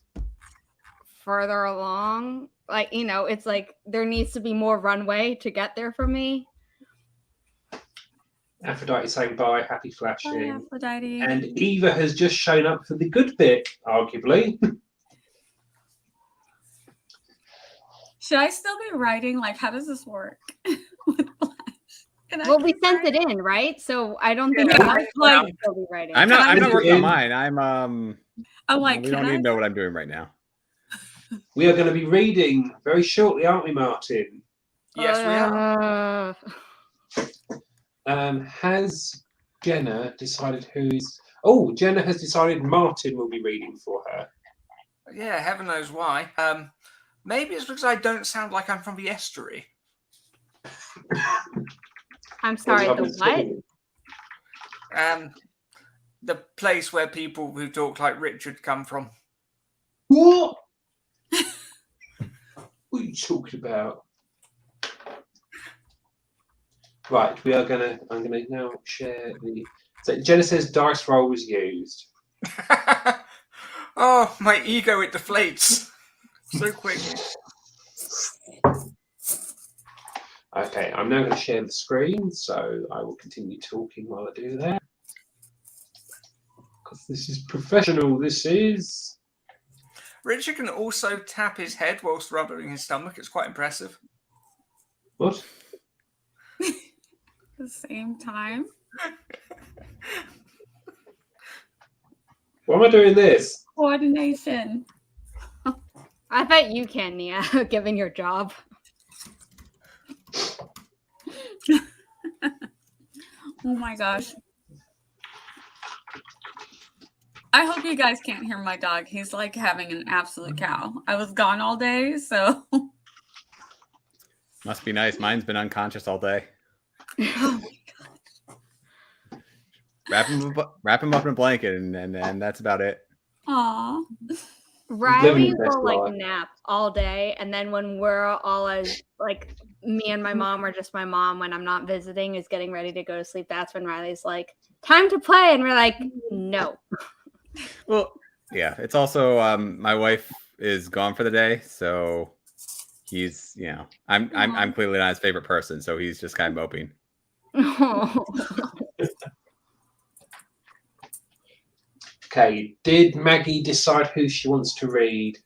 Speaker 4: further along. Like, it's like there needs to be more runway to get there for me.
Speaker 3: Aphrodite saying bye, happy flashing.
Speaker 6: Bye, Aphrodite.
Speaker 3: And Eva has just shown up for the good bit, arguably.
Speaker 6: Should I still be writing? Like, how does this work? With Flash?
Speaker 4: Well, we sent it in, right? So I don't think
Speaker 6: like
Speaker 4: still be writing.
Speaker 5: I'm not working on mine. I'm
Speaker 6: like,
Speaker 5: we don't need to know what I'm doing right now.
Speaker 3: We are going to be reading very shortly, aren't we, Martin?
Speaker 1: Yes, we are.
Speaker 3: Has Jenna decided who's... Oh, Jenna has decided Martin will be reading for her.
Speaker 1: Yeah, heaven knows why. Maybe it's because I don't sound like I'm from the estuary.
Speaker 4: I'm sorry, the what?
Speaker 1: The place where people who talk like Richard come from.
Speaker 3: What? What are you talking about? Right, I'm gonna now share the. So Jenna says dice roll was used.
Speaker 1: Oh, my ego, it deflates so quick.
Speaker 3: Okay, I'm now going to share the screen, so I will continue talking while I do that. This is professional. This is.
Speaker 1: Richard can also tap his head whilst rubbing his stomach. It's quite impressive.
Speaker 3: What?
Speaker 6: The same time.
Speaker 3: Why am I doing this?
Speaker 6: Coordination.
Speaker 4: I bet you can, Nia, given your job.
Speaker 6: Oh my gosh. I hope you guys can't hear my dog. He's like having an absolute cow. I was gone all day, so.
Speaker 5: Must be nice. Mine's been unconscious all day.
Speaker 6: Oh my gosh.
Speaker 5: Wrap him up in a blanket, and that's about it.
Speaker 6: Aw.
Speaker 4: Riley
Speaker 3: the best
Speaker 4: will like
Speaker 3: life.
Speaker 4: nap all day, and then when we're all as like me and my mom, or just my mom when I'm not visiting, is getting ready to go to sleep, that's when Riley's like, "Time to play," and we're like, "No."
Speaker 5: Well, yeah. It's also my wife is gone for the day, so he's I'm clearly not his favorite person, so he's just kind of moping.
Speaker 3: Okay, did Maggie decide who she wants to read?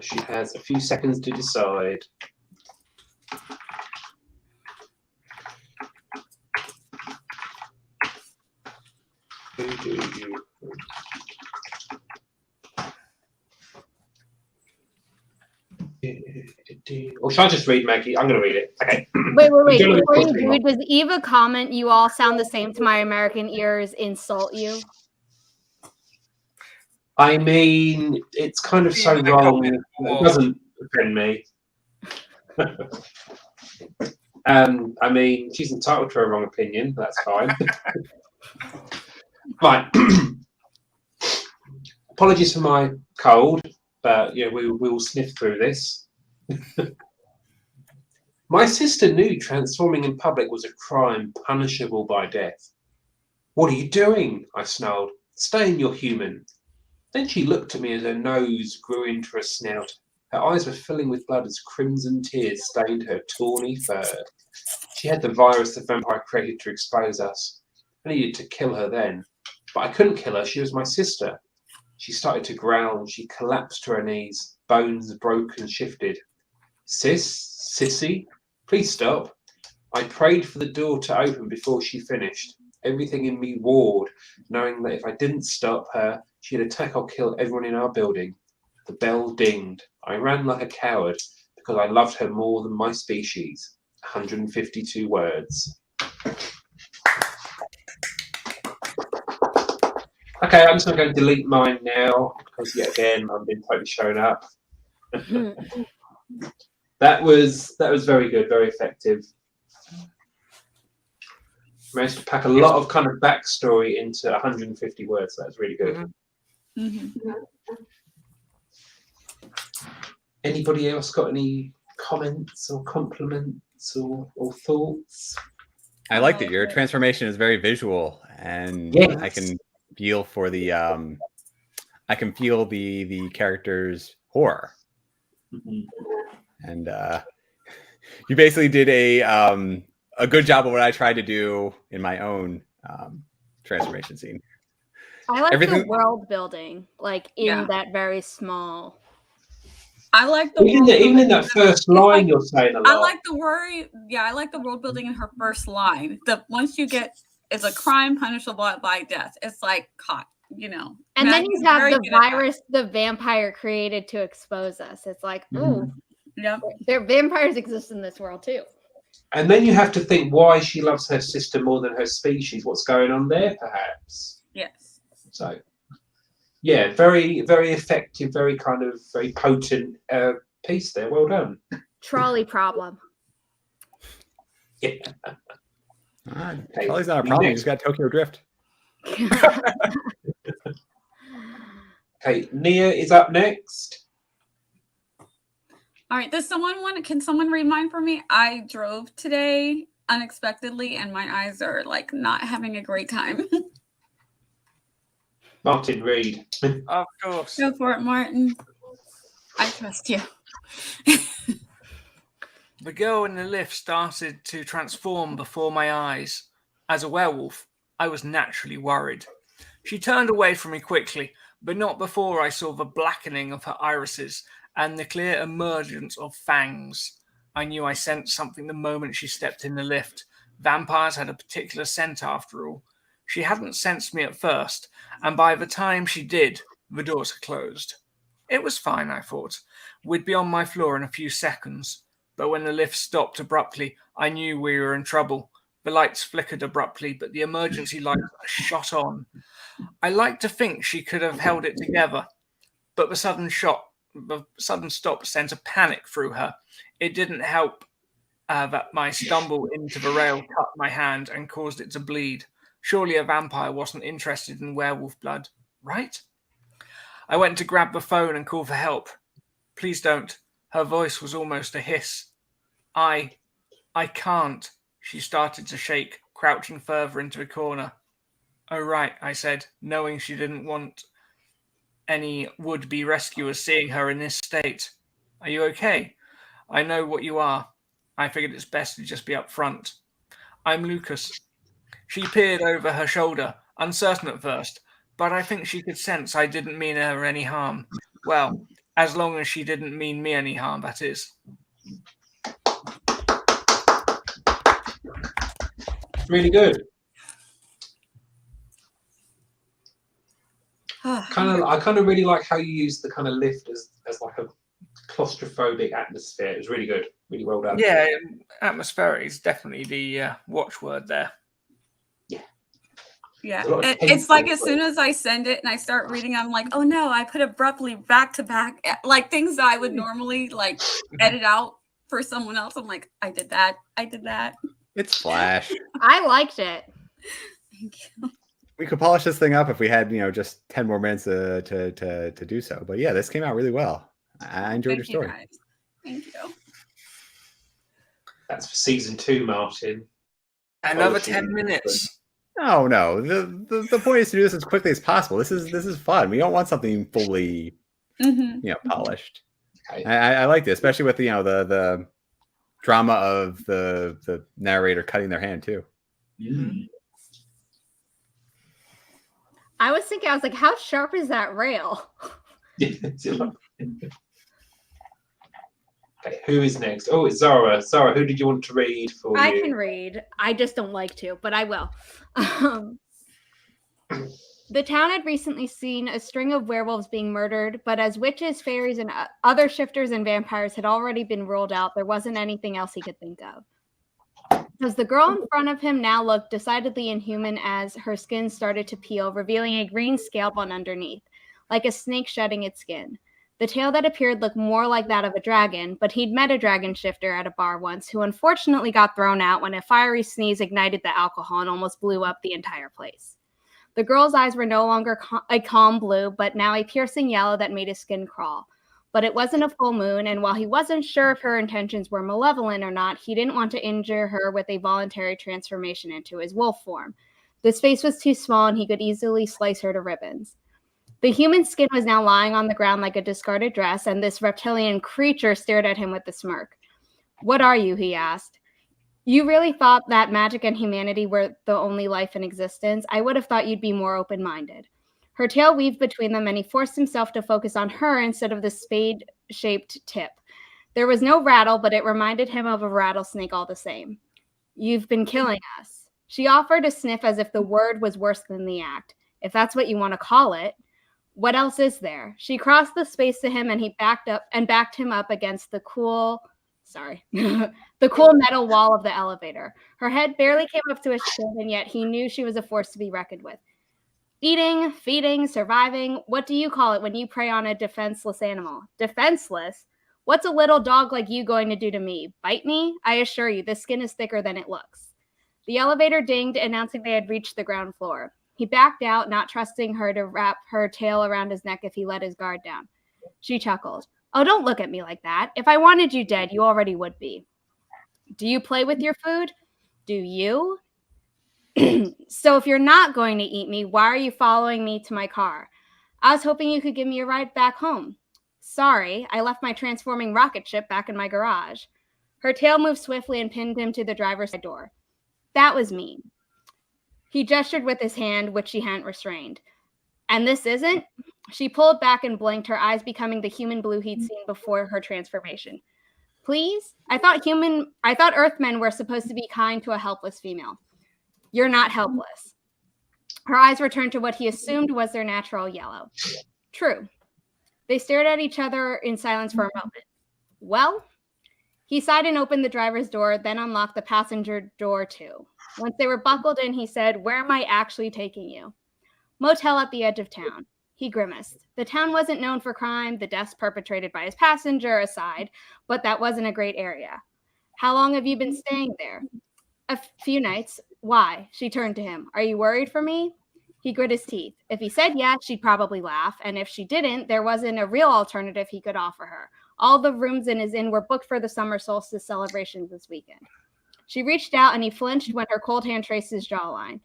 Speaker 3: She has a few seconds to decide. Who do you? Or shall I just read, Maggie? I'm going to read it. Okay.
Speaker 4: Wait.
Speaker 3: You're gonna
Speaker 4: Before
Speaker 3: be
Speaker 4: you
Speaker 3: quickly.
Speaker 4: do, does Eva comment, "You all sound the same to my American ears," insult you?
Speaker 3: I mean, it's kind of so
Speaker 1: Yeah,
Speaker 3: wrong.
Speaker 1: comment.
Speaker 3: It doesn't offend me. I mean, she's entitled to her wrong opinion. That's fine. Right. Apologies for my cold, but yeah, we will sniff through this. My sister knew transforming in public was a crime punishable by death. What are you doing? I snarled. Stay in your human. Then she looked at me as her nose grew into her snout. Her eyes were filling with blood as crimson tears stained her tawny fur. She had the virus the vampire created to expose us. I needed to kill her then. But I couldn't kill her, she was my sister. She started to growl, she collapsed to her knees, bones broke and shifted. Sissy, please stop. I prayed for the door to open before she finished. Everything in me warred, knowing that if I didn't stop her, she'd attack or kill everyone in our building. The bell dinged. I ran like a coward because I loved her more than my species. 152 words. Okay, I'm just going to go delete mine now because yet again I've been totally shown up. That was very good, very effective. Managed to pack a lot of kind of backstory into 150 words. So that's really good.
Speaker 6: Mm-hmm.
Speaker 3: Anybody else got any comments or compliments or thoughts?
Speaker 5: I liked it. Your transformation is very visual, and
Speaker 3: Yes.
Speaker 5: I can feel for the the character's horror.
Speaker 3: Mm-hmm.
Speaker 5: And you basically did a good job of what I tried to do in my own transformation scene.
Speaker 4: I like
Speaker 5: Everything-
Speaker 4: the world building, like in that very small.
Speaker 6: I like the
Speaker 3: Even in that first line, you're saying a lot.
Speaker 6: I like the worry. Yeah, I like the world building in her first line. The once you get it's a crime punishable by death. It's like caught, you know.
Speaker 4: And then
Speaker 6: Maggie's
Speaker 4: you have
Speaker 6: very
Speaker 4: the
Speaker 6: good at that.
Speaker 4: virus the vampire created to expose us. It's like, ooh,
Speaker 6: Yep.
Speaker 4: their vampires exist in this world too.
Speaker 3: And then you have to think why she loves her sister more than her species. What's going on there, perhaps?
Speaker 6: Yes.
Speaker 3: So, yeah, very, very effective, very kind of very potent piece there. Well done.
Speaker 4: Trolley problem.
Speaker 3: Yeah.
Speaker 5: Trolley's not a problem. You just got Tokyo Drift.
Speaker 3: Okay, Nia is up next.
Speaker 6: All right. Can someone read mine for me? I drove today unexpectedly and my eyes are like not having a great time.
Speaker 3: Martin, read.
Speaker 1: Of course.
Speaker 6: Go for it, Martin. I trust you.
Speaker 1: The girl in the lift started to transform before my eyes as a werewolf. I was naturally worried. She turned away from me quickly, but not before I saw the blackening of her irises and the clear emergence of fangs. I knew I sensed something the moment she stepped in the lift. Vampires had a particular scent after all. She hadn't sensed me at first, and by the time she did, the doors had closed. It was fine, I thought. We'd be on my floor in a few seconds. But when the lift stopped abruptly, I knew we were in trouble. The lights flickered abruptly, but the emergency lights shot on. I like to think she could have held it together, but the sudden stop sent a panic through her. It didn't help that my stumble into the rail cut my hand and caused it to bleed. Surely a vampire wasn't interested in werewolf blood, right? I went to grab the phone and call for help. Please don't. Her voice was almost a hiss. I can't. She started to shake, crouching further into a corner. Oh, right, I said, knowing she didn't want any would-be rescuers seeing her in this state. Are you okay? I know what you are. I figured it's best to just be up front. I'm Lucas. She peered over her shoulder, uncertain at first, but I think she could sense I didn't mean her any harm. Well, as long as she didn't mean me any harm, that is.
Speaker 3: Really good. I kind of really like how you use the kind of lift as like a claustrophobic atmosphere. It was really good, really well done.
Speaker 1: Yeah, atmospheric is definitely the watchword there.
Speaker 6: Yeah, it's like as soon as I send it and I start reading, I'm like, oh no, I put abruptly back to back, like things that I would normally like edit out for someone else. I'm like, I did that.
Speaker 5: It's Flash.
Speaker 4: I liked it.
Speaker 6: Thank you.
Speaker 5: We could polish this thing up if we had, just 10 more minutes to do so. But yeah, this came out really well. I enjoyed your story.
Speaker 6: Guys. Thank you.
Speaker 3: That's for season 2, Martin.
Speaker 1: Another 10 minutes.
Speaker 5: No. The point is to do this as quickly as possible. This is fun. We don't want something fully, polished.
Speaker 3: Okay.
Speaker 5: I like this, especially with the drama of the narrator cutting their hand too.
Speaker 3: Mm.
Speaker 4: I was like, how sharp is that rail?
Speaker 3: Okay, who is next? Oh, it's Zara. Zara, who did you want to read for you?
Speaker 4: I can read. I just don't like to, but I will. The town had recently seen a string of werewolves being murdered, but as witches, fairies, and other shifters and vampires had already been ruled out, there wasn't anything else he could think of. As the girl in front of him now looked decidedly inhuman as her skin started to peel, revealing a green scalp on underneath, like a snake shedding its skin. The tail that appeared looked more like that of a dragon, but he'd met a dragon shifter at a bar once who unfortunately got thrown out when a fiery sneeze ignited the alcohol and almost blew up the entire place. The girl's eyes were no longer a calm blue, but now a piercing yellow that made his skin crawl. But it wasn't a full moon, and while he wasn't sure if her intentions were malevolent or not, he didn't want to injure her with a voluntary transformation into his wolf form. This face was too small, and he could easily slice her to ribbons. The human skin was now lying on the ground like a discarded dress, and this reptilian creature stared at him with a smirk. "What are you?" he asked. "You really thought that magic and humanity were the only life in existence? I would have thought you'd be more open-minded." Her tail weaved between them, and he forced himself to focus on her instead of the spade-shaped tip. There was no rattle, but it reminded him of a rattlesnake all the same. "You've been killing us." She offered a sniff as if the word was worse than the act. "If that's what you want to call it. What else is there?" She crossed the space to him, and he backed him up against the cool metal wall of the elevator. Her head barely came up to his chin, and yet he knew she was a force to be reckoned with. "Eating, feeding, surviving. What do you call it when you prey on a defenseless animal?" "Defenseless? What's a little dog like you going to do to me? Bite me? I assure you, this skin is thicker than it looks." The elevator dinged, announcing they had reached the ground floor. He backed out, not trusting her to wrap her tail around his neck if he let his guard down. She chuckled. "Oh, don't look at me like that. If I wanted you dead, you already would be." "Do you play with your food?" "Do you?" "So if you're not going to eat me, why are you following me to my car?" "I was hoping you could give me a ride back home." "Sorry, I left my transforming rocket ship back in my garage." Her tail moved swiftly and pinned him to the driver's side door. "That was mean." He gestured with his hand, which she hadn't restrained. And this isn't? She pulled back and blinked, her eyes becoming the human blue he'd seen before her transformation. Please? I thought Earthmen were supposed to be kind to a helpless female. You're not helpless. Her eyes returned to what he assumed was their natural yellow. True. They stared at each other in silence for a moment. Well? He sighed and opened the driver's door, then unlocked the passenger door too. Once they were buckled in, he said, "Where am I actually taking you?" Motel at the edge of town. He grimaced. The town wasn't known for crime, the deaths perpetrated by his passenger aside, but that wasn't a great area. How long have you been staying there? A few nights. Why? She turned to him. Are you worried for me? He grit his teeth. If he said yes, she'd probably laugh, and if she didn't, there wasn't a real alternative he could offer her. All the rooms in his inn were booked for the summer solstice celebrations this weekend. She reached out, and he flinched when her cold hand traced his jawline.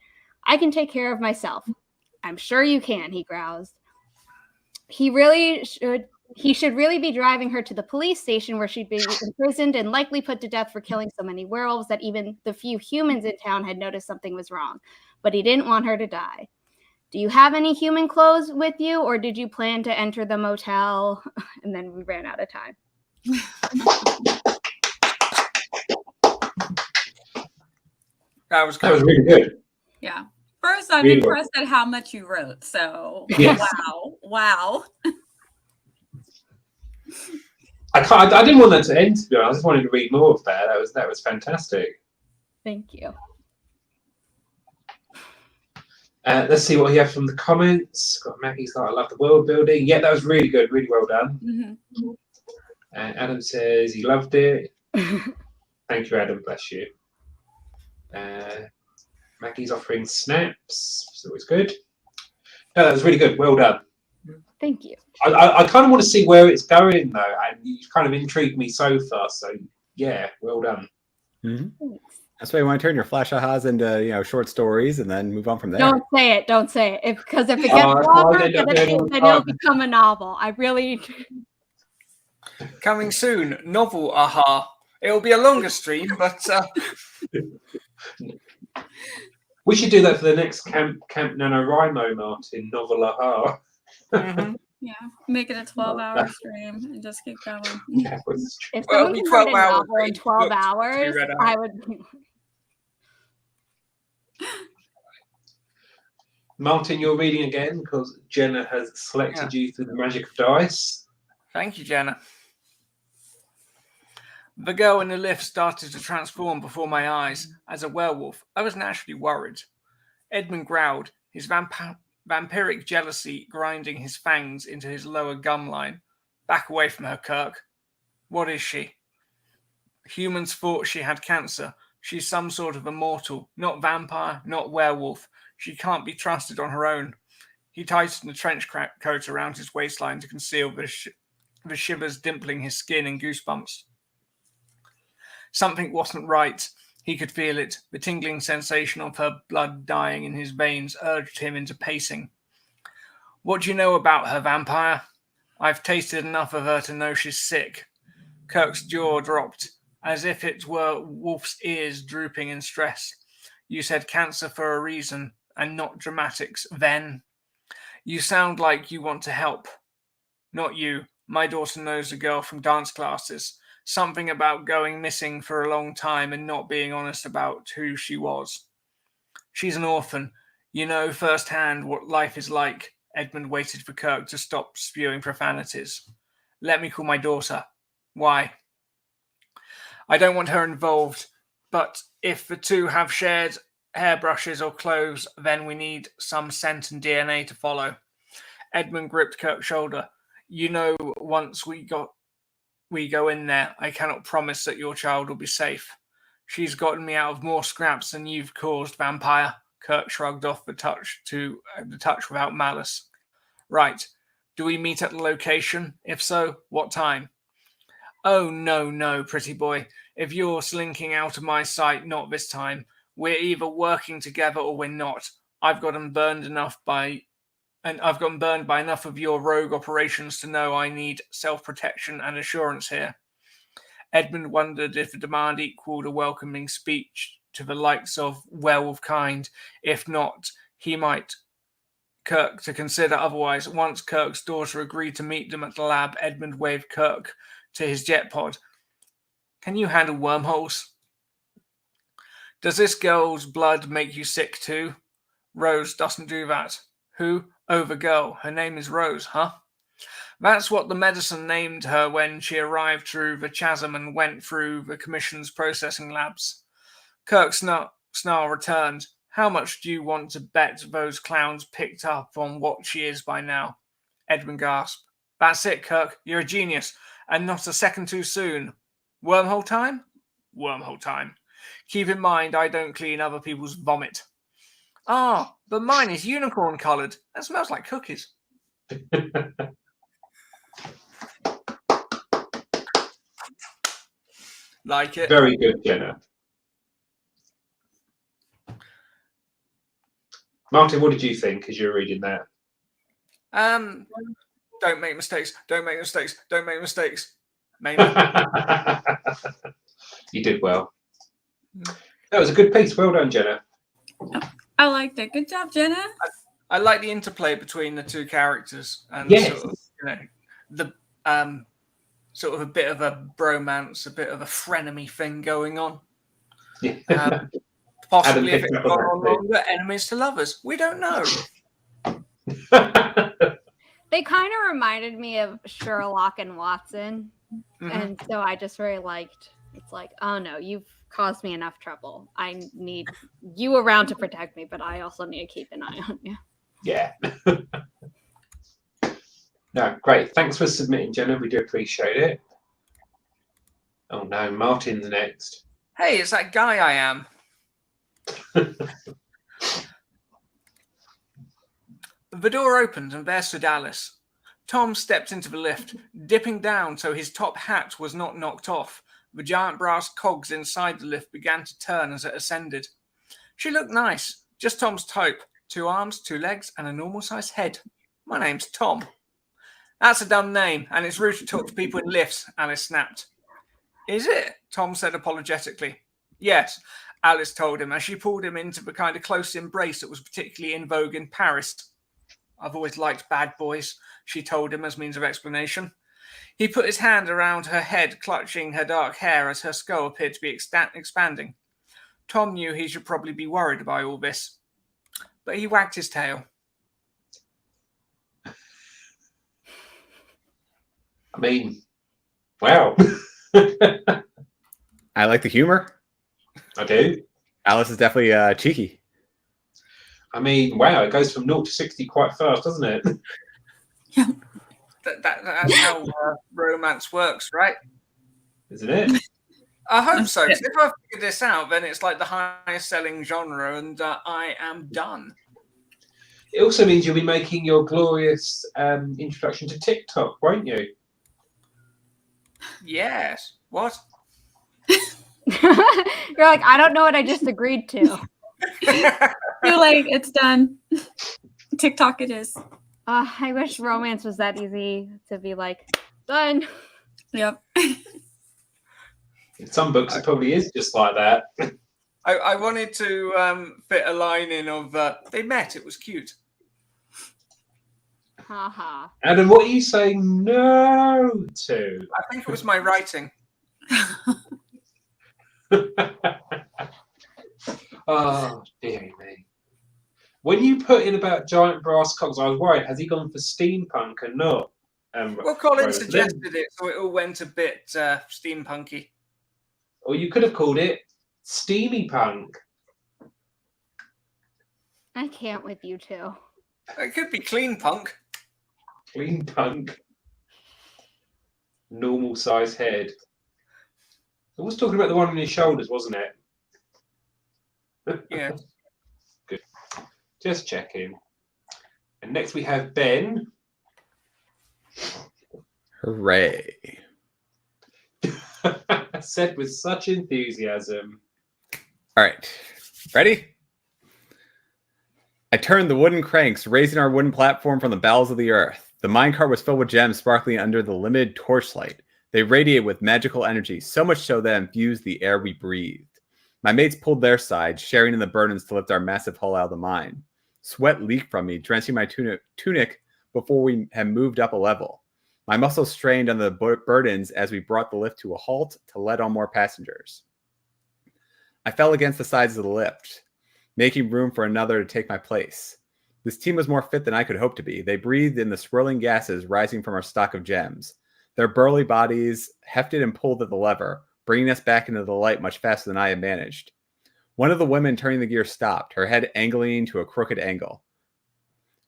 Speaker 4: I can take care of myself. I'm sure you can, he groused. He should really be driving her to the police station where she'd be imprisoned and likely put to death for killing so many werewolves that even the few humans in town had noticed something was wrong. But he didn't want her to die. Do you have any human clothes with you, or did you plan to enter the motel? And then we ran out of time.
Speaker 1: That was
Speaker 3: really good.
Speaker 6: Yeah. First, I'm
Speaker 3: Really
Speaker 6: impressed at how much you wrote. So,
Speaker 3: Yes.
Speaker 6: wow.
Speaker 3: I didn't want that to end, to be honest. I just wanted to read more of that. That was fantastic.
Speaker 4: Thank you.
Speaker 3: Let's see what we have from the comments. Got Maggie's like, I love the world building. Yeah, that was really good. Really well done.
Speaker 6: Mm-hmm.
Speaker 3: Adam says he loved it. Thank you, Adam. Bless you. Maggie's offering snaps. It's always good. No, that was really good. Well done.
Speaker 4: Thank you.
Speaker 3: I kind of want to see where it's going, though. And you've kind of intrigued me so far. So, yeah, well done.
Speaker 5: Mm-hmm. Thanks. That's why you want to turn your flash ahas into, short stories and then move on from there.
Speaker 4: Don't say it. Because if it gets longer, then it'll become a novel. I really...
Speaker 1: Coming soon, novel aha. It'll be a longer stream, but...
Speaker 3: We should do that for the next Camp NaNoWriMo, Martin. Novel aha.
Speaker 1: Mm-hmm.
Speaker 6: Yeah, make it a 12-hour stream and just keep going.
Speaker 3: Yeah,
Speaker 4: if someone can write a novel in 12 hours, I would...
Speaker 3: Martin, you're reading again because Jenna has selected you through the magic of dice.
Speaker 1: Thank you, Jenna. The girl in the lift started to transform before my eyes. As a werewolf, I was naturally worried. Edmund growled, his vampiric jealousy grinding his fangs into his lower gum line. Back away from her, Kirk. What is she? Humans thought she had cancer. She's some sort of immortal, not vampire, not werewolf. She can't be trusted on her own. He tightened the trench coat around his waistline to conceal the shivers dimpling his skin and goosebumps. Something wasn't right. He could feel it. The tingling sensation of her blood dying in his veins urged him into pacing. What do you know about her, vampire? I've tasted enough of her to know she's sick. Kirk's jaw dropped, as if it were Wolf's ears drooping in stress. You said cancer for a reason, and not dramatics, then. You sound like you want to help. Not you. My daughter knows a girl from dance classes. Something about going missing for a long time and not being honest about who she was. She's an orphan. You know firsthand what life is like. Edmund waited for Kirk to stop spewing profanities. Let me call my daughter. Why? I don't want her involved, but if the two have shared hairbrushes or clothes, then we need some scent and DNA to follow. Edmund gripped Kirk's shoulder. You know, once we go in there, I cannot promise that your child will be safe. She's gotten me out of more scraps than you've caused, vampire. Kirk shrugged off the touch without malice. Right. Do we meet at the location? If so, what time? Oh, no, pretty boy. If you're slinking out of my sight, not this time. We're either working together or we're not. I've gotten burned by enough of your rogue operations to know I need self-protection and assurance here. Edmund wondered if the demand equaled a welcoming speech to the likes of werewolf kind. If not, he might Kirk to consider otherwise. Once Kirk's daughter agreed to meet them at the lab, Edmund waved Kirk to his jet pod. Can you handle wormholes? Does this girl's blood make you sick too? Rose doesn't do that. Who? Oh, the girl. Her name is Rose, huh? That's what the medicine named her when she arrived through the chasm and went through the Commission's processing labs. Kirk's snarl returned. How much do you want to bet those clowns picked up on what she is by now? Edmund gasped. That's it, Kirk. You're a genius, and not a second too soon. Wormhole time? Wormhole time. Keep in mind I don't clean other people's vomit. Ah, but mine is unicorn-coloured. That smells like cookies. Like it.
Speaker 3: Very good, Jenna. Martin, what did you think as you were reading that?
Speaker 1: Don't make mistakes. Don't make mistakes. Don't make mistakes. Mainly.
Speaker 3: You did well. That was a good piece. Well done, Jenna.
Speaker 6: I liked it. Good job, Jenna.
Speaker 1: I like the interplay between the two characters and
Speaker 3: Yes.
Speaker 1: sort of, the sort of a bit of a bromance, a bit of a frenemy thing going on.
Speaker 3: Yeah.
Speaker 1: Possibly
Speaker 3: Adam
Speaker 1: if
Speaker 3: picked
Speaker 1: it's
Speaker 3: up on
Speaker 1: gone
Speaker 3: that
Speaker 1: on longer, enemies to lovers. We don't know.
Speaker 4: They kind of reminded me of Sherlock and Watson.
Speaker 1: Mhm.
Speaker 4: And so I just really liked, it's like, oh no, you've caused me enough trouble. I need you around to protect me, but I also need to keep an eye on you.
Speaker 3: Yeah. No, great. Thanks for submitting, Jenna. We do appreciate it. Oh no, Martin's next.
Speaker 1: Hey, it's that guy I am. The door opened and there stood Alice. Tom stepped into the lift, dipping down so his top hat was not knocked off. The giant brass cogs inside the lift began to turn as it ascended. She looked nice, just Tom's type. 2 arms, 2 legs, and a normal-sized head. My name's Tom. That's a dumb name, and it's rude to talk to people in lifts, Alice snapped. Is it? Tom said apologetically. Yes, Alice told him as she pulled him into the kind of close embrace that was particularly in vogue in Paris. I've always liked bad boys, she told him as means of explanation. He put his hand around her head, clutching her dark hair as her skull appeared to be expanding. Tom knew he should probably be worried by all this, but he wagged his tail.
Speaker 3: I mean, wow.
Speaker 5: I like the humor.
Speaker 3: I do.
Speaker 5: Alice is definitely cheeky.
Speaker 3: I mean, wow, it goes from 0 to 60 quite fast, doesn't it?
Speaker 6: Yeah.
Speaker 1: That's how romance works, right?
Speaker 3: Isn't it?
Speaker 1: I hope so. 'Cause if I figure this out, then it's like the highest selling genre, and I am done.
Speaker 3: It also means you'll be making your glorious introduction to TikTok, won't you?
Speaker 1: Yes. What?
Speaker 4: You're like, I don't know what I just agreed to.
Speaker 6: Too late. It's done. TikTok it is.
Speaker 4: I wish romance was that easy to be like, done.
Speaker 6: Yep.
Speaker 3: In some books, it probably is just like that.
Speaker 1: I wanted to fit a line in of they met. It was cute.
Speaker 4: Haha.
Speaker 3: Adam, what are you saying no to?
Speaker 1: I think it was my writing.
Speaker 3: Oh, dearie me. When you put in about giant brass cogs, I was worried, has he gone for steampunk and not?
Speaker 1: Well, Colin
Speaker 3: Rose
Speaker 1: suggested it, so it all went a bit steampunky.
Speaker 3: Or you could have called it steamy punk.
Speaker 4: I can't with you two.
Speaker 1: It could be clean punk.
Speaker 3: Clean punk. Normal size head. I was talking about the one on his shoulders, wasn't it?
Speaker 1: Yeah.
Speaker 3: Good. Just checking. And next we have Ben.
Speaker 5: Hooray.
Speaker 3: Said with such enthusiasm.
Speaker 5: All right. Ready? I turned the wooden cranks, raising our wooden platform from the bowels of the earth. The minecart was filled with gems sparkling under the limited torchlight. They radiated with magical energy, so much so that infused the air we breathed. My mates pulled their side, sharing in the burdens to lift our massive hull out of the mine. Sweat leaked from me, drenching my tunic before we had moved up a level. My muscles strained under the burdens as we brought the lift to a halt to let on more passengers. I fell against the sides of the lift, making room for another to take my place. This team was more fit than I could hope to be. They breathed in the swirling gases rising from our stock of gems. Their burly bodies hefted and pulled at the lever, bringing us back into the light much faster than I had managed. One of the women turning the gear stopped, her head angling to a crooked angle.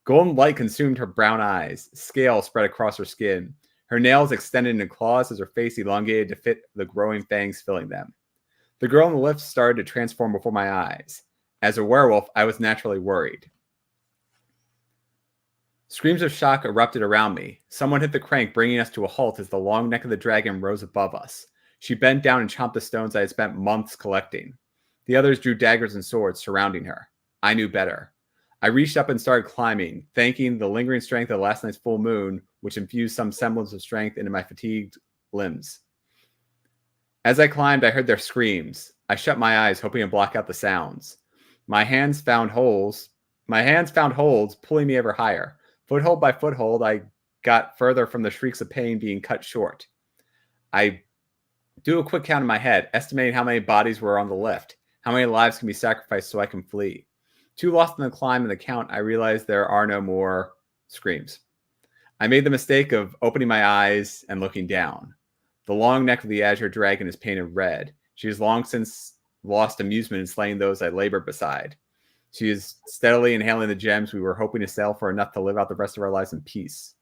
Speaker 5: Golden light consumed her brown eyes. Scales spread across her skin. Her nails extended into claws as her face elongated to fit the growing fangs filling them. The girl in the lift started to transform before my eyes. As a werewolf, I was naturally worried. Screams of shock erupted around me. Someone hit the crank, bringing us to a halt as the long neck of the dragon rose above us. She bent down and chomped the stones I had spent months collecting. The others drew daggers and swords surrounding her. I knew better. I reached up and started climbing, thanking the lingering strength of last night's full moon, which infused some semblance of strength into my fatigued limbs. As I climbed, I heard their screams. I shut my eyes, hoping to block out the sounds. My hands found holds, pulling me ever higher. Foothold by foothold, I got further from the shrieks of pain being cut short. I do a quick count in my head, estimating how many bodies were on the lift, how many lives can be sacrificed so I can flee. Too lost in the climb and the count, I realized there are no more screams. I made the mistake of opening my eyes and looking down. The long neck of the azure dragon is painted red. She has long since lost amusement in slaying those I labored beside. She is steadily inhaling the gems we were hoping to sell for enough to live out the rest of our lives in peace.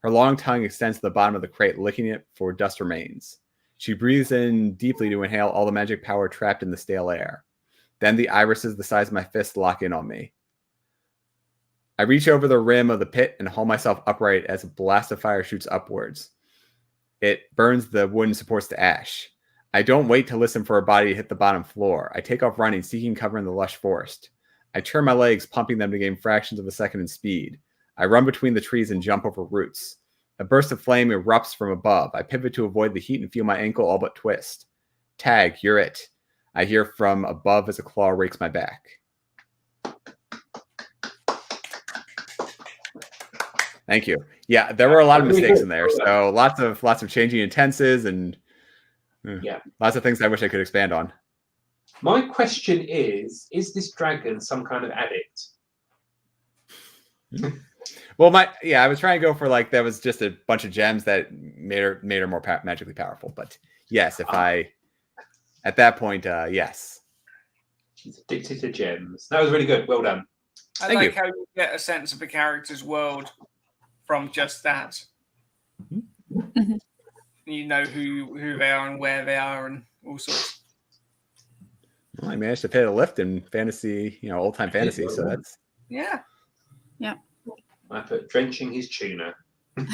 Speaker 5: Her long tongue extends to the bottom of the crate, licking it for dust remains. She breathes in deeply to inhale all the magic power trapped in the stale air. Then the irises the size of my fist lock in on me. I reach over the rim of the pit and haul myself upright as a blast of fire shoots upwards. It burns the wooden supports to ash. I don't wait to listen for a body to hit the bottom floor. I take off running, seeking cover in the lush forest. I turn my legs, pumping them to gain fractions of a second in speed. I run between the trees and jump over roots. A burst of flame erupts from above. I pivot to avoid the heat and feel my ankle all but twist. Tag, you're it. I hear from above as a claw rakes my back. Thank you. Yeah, there were a lot of mistakes in there. So lots of changing intenses and lots of things I wish I could expand on.
Speaker 3: My question is this dragon some kind of addict?
Speaker 5: Well, I was trying to go for like that was just a bunch of gems that made her more magically powerful. But yes, at that point, yes.
Speaker 3: She's addicted to gems. That was really good. Well done.
Speaker 1: I like how you get a sense of a character's world from just that.
Speaker 6: Mm-hmm.
Speaker 1: You know who they are and where they are and all sorts.
Speaker 5: Well, I managed to pay a lift in fantasy, old time fantasy. So that's
Speaker 1: yeah.
Speaker 3: I put drenching his tuna. We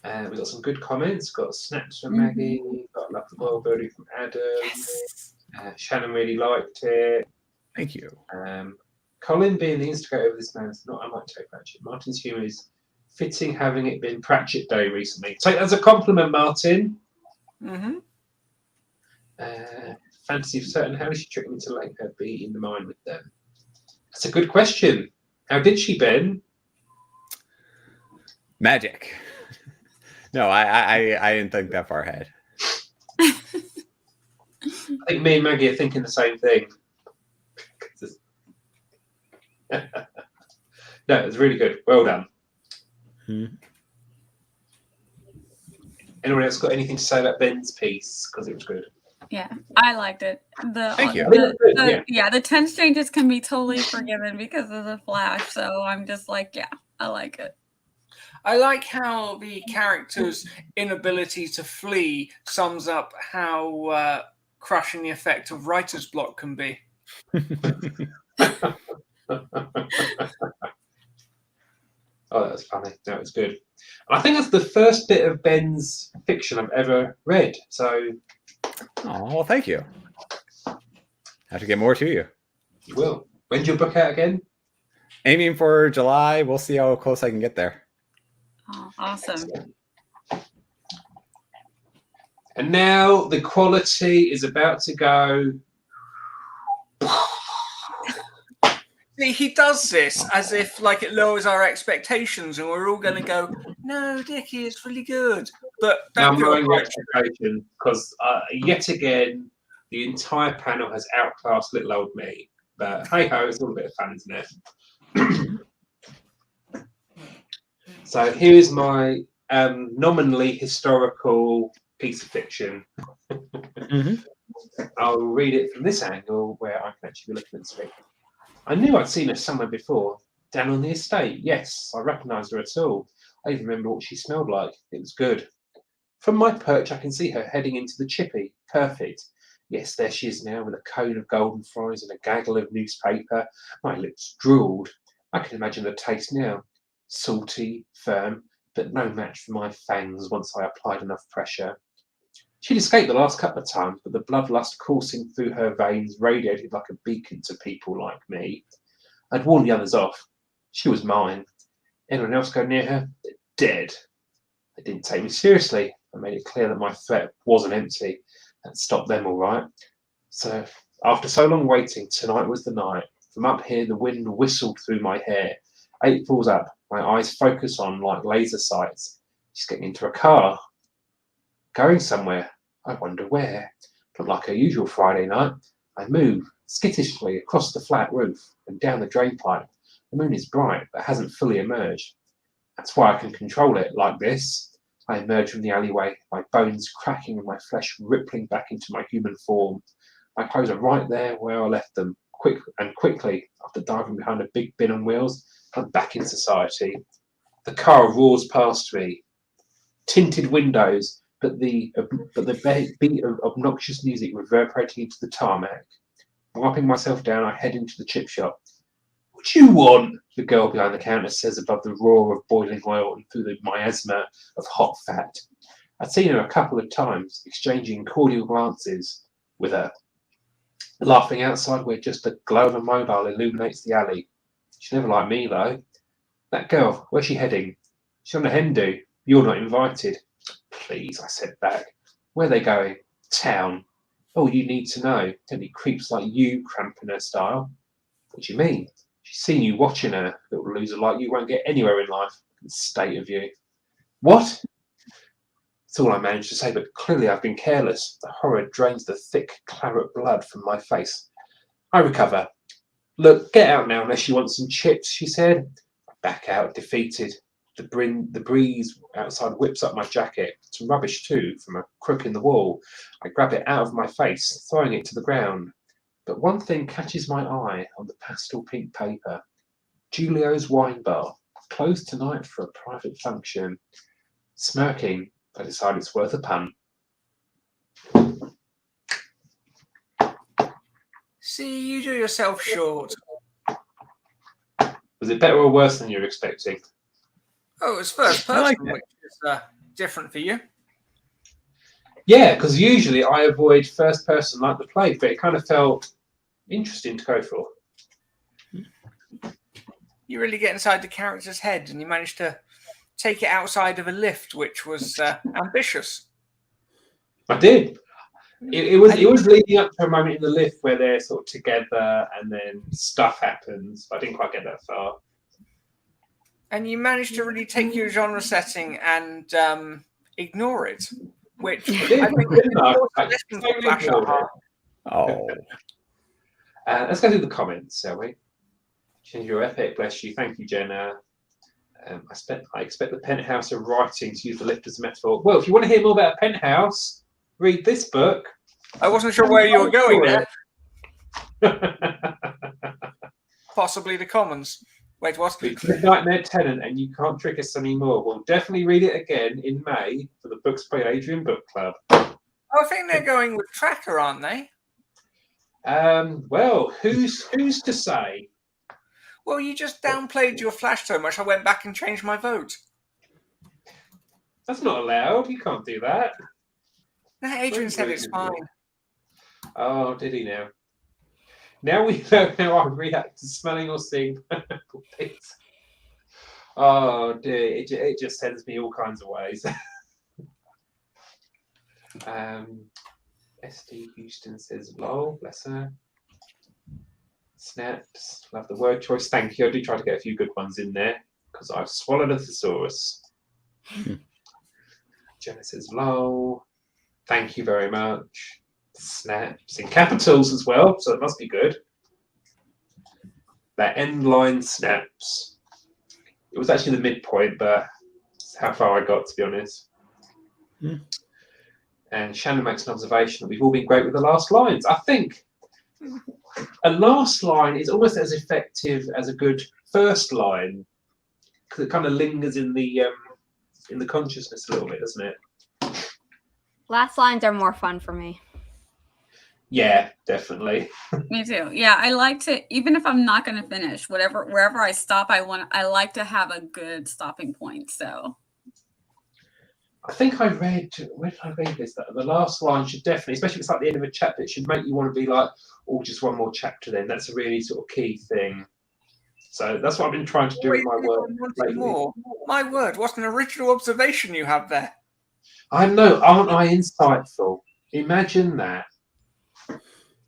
Speaker 3: got some good comments. Got snaps from Maggie. Got love the world building from Adam.
Speaker 5: yes.
Speaker 3: Shannon really liked it.
Speaker 5: Thank you.
Speaker 3: Colin being the instigator of this man is not unlike Terry Pratchett. Martin's humour is fitting, having it been Pratchett Day recently. Take that as a compliment, Martin.
Speaker 1: Mm-hmm.
Speaker 3: Fantasy for certain. How did she trick me to let her be in the mine with them? That's a good question. How did she, Ben?
Speaker 5: Magic. No, I didn't think that far ahead.
Speaker 3: I think me and Maggie are thinking the same thing. No, it's really good. Well done. Anyone else got anything to say about Ben's piece? Because it was good.
Speaker 6: Yeah, I liked it.
Speaker 5: Thank you.
Speaker 6: The tense changes can be totally forgiven because of the flash. So I'm just like, yeah, I like it.
Speaker 1: I like how the character's inability to flee sums up how crushing the effect of writer's block can be.
Speaker 3: Oh, that was funny. That was good. I think that's the first bit of Ben's fiction I've ever read. So,
Speaker 5: well, thank you. Have to get more to you.
Speaker 3: You will. When's your book out again?
Speaker 5: Aiming for July. We'll see how close I can get there.
Speaker 6: Oh, awesome.
Speaker 3: And now the quality is about to go.
Speaker 1: See, he does this as if like it lowers our expectations, and we're all going to go, "No, Dickie, it's really good." But
Speaker 3: Now
Speaker 1: don't
Speaker 3: I'm
Speaker 1: feel
Speaker 3: lowering the
Speaker 1: obliged.
Speaker 3: expectation because yet again the entire panel has outclassed little old me. But hey ho, it's all a bit of fun, isn't it? So here is my nominally historical piece of fiction. I'll read it from this angle where I can actually be looking at the screen. I knew I'd seen her somewhere before, down on the estate. Yes, I recognised her at all. I even remember what she smelled like. It was good. From my perch, I can see her heading into the chippy. Perfect. Yes, there she is now with a cone of golden fries and a gaggle of newspaper. My lips drooled. I can imagine the taste now. Salty, firm, but no match for my fangs once I applied enough pressure. She'd escaped the last couple of times, but the bloodlust coursing through her veins radiated like a beacon to people like me. I'd warned the others off. She was mine. Anyone else go near her? They're dead. They didn't take me seriously. I made it clear that my threat wasn't empty. That stopped them all right. So, after so long waiting, tonight was the night. From up here, the wind whistled through my hair. April's up. My eyes focus on like laser sights. She's getting into a car. Going somewhere. I wonder where. Not like her usual Friday night. I move skittishly across the flat roof and down the drain pipe. The moon is bright, but hasn't fully emerged. That's why I can control it like this. I emerge from the alleyway, my bones cracking and my flesh rippling back into my human form. My clothes are right there where I left them. Quickly, after diving behind a big bin on wheels, I'm back in society. The car roars past me. Tinted windows, but the beat of obnoxious music reverberating into the tarmac. Wiping myself down, I head into the chip shop. What do you want? The girl behind the counter says above the roar of boiling oil and through the miasma of hot fat. I'd seen her a couple of times, exchanging cordial glances with her. Laughing outside where just the glow of a mobile illuminates the alley. She never liked me, though. That girl, where's she heading? She's on a hen do. You're not invited. Please, I said back. Where are they going? Town. Oh, you need to know. Don't be creeps like you cramping her style. What do you mean? She's seen you watching her. Little loser like you won't get anywhere in life. The state of you. What? That's all I managed to say, but clearly I've been careless. The horror drains the thick claret blood from my face. I recover. Look, get out now unless you want some chips, she said. I back out, defeated. The breeze outside whips up my jacket. It's rubbish too, from a crook in the wall. I grab it out of my face, throwing it to the ground. But one thing catches my eye on the pastel pink paper. Julio's wine bar, closed tonight for a private function. Smirking, I decide it's worth a pun.
Speaker 1: See, you do yourself short.
Speaker 3: Was it better or worse than you were expecting?
Speaker 1: Oh, it's first person,
Speaker 5: I like it.
Speaker 1: which is different for you.
Speaker 3: Yeah, because usually I avoid first person like the play, but it kind of felt interesting to go for.
Speaker 1: You really get inside the character's head, and you manage to take it outside of a lift, which was ambitious.
Speaker 3: I did. It was leading up to a moment in the lift where they're sort of together and then stuff happens. I didn't quite get that far.
Speaker 1: And you managed to really take your genre setting and ignore it, which I think is a lesson for Flash Art.
Speaker 5: Oh.
Speaker 3: Let's go through the comments, shall we? Change your epic, bless you. Thank you, Jenna. I expect the penthouse of writing to use the lift as a metaphor. Well, if you want to hear more about a penthouse, read this book.
Speaker 1: I wasn't sure where you were going there. Possibly the Commons. Wait, what?
Speaker 3: Nightmare Tenant, and you can't trick us anymore. We'll definitely read it again in May for the Books by Adrian Book Club.
Speaker 1: I think they're going with Tracker, aren't they?
Speaker 3: Well, who's to say?
Speaker 1: Well, you just downplayed your Flash so much, I went back and changed my vote.
Speaker 3: That's not allowed. You can't do that.
Speaker 1: No, Adrian said it's fine.
Speaker 3: Oh, did he now? Now we know how I react to smelling or seeing purple bits. Oh dear, it just sends me all kinds of ways. SD Houston says, lol, bless her. Snaps, love the word choice. Thank you. I do try to get a few good ones in there because I've swallowed a thesaurus. Jenna says, lol. Thank you very much. Snaps in capitals as well, so it must be good. That end line snaps. It was actually the midpoint, but it's how far I got, to be honest. And Shannon makes an observation that we've all been great with the last lines. I think a last line is almost as effective as a good first line because it kind of lingers in the consciousness a little bit, doesn't it?
Speaker 4: Last lines are more fun for me.
Speaker 3: Yeah, definitely.
Speaker 6: Me too. Yeah, I like to, even if I'm not going to finish, wherever I stop, I like to have a good stopping point. So
Speaker 3: I think I read, where did I read this? That the last line should definitely, especially if it's like the end of a chapter, it should make you want to be like, oh, just one more chapter then. That's a really sort of key thing. So that's what I've been trying to do in my work lately.
Speaker 1: More. My word, what an original observation you have there.
Speaker 3: I know, aren't I insightful? Imagine that.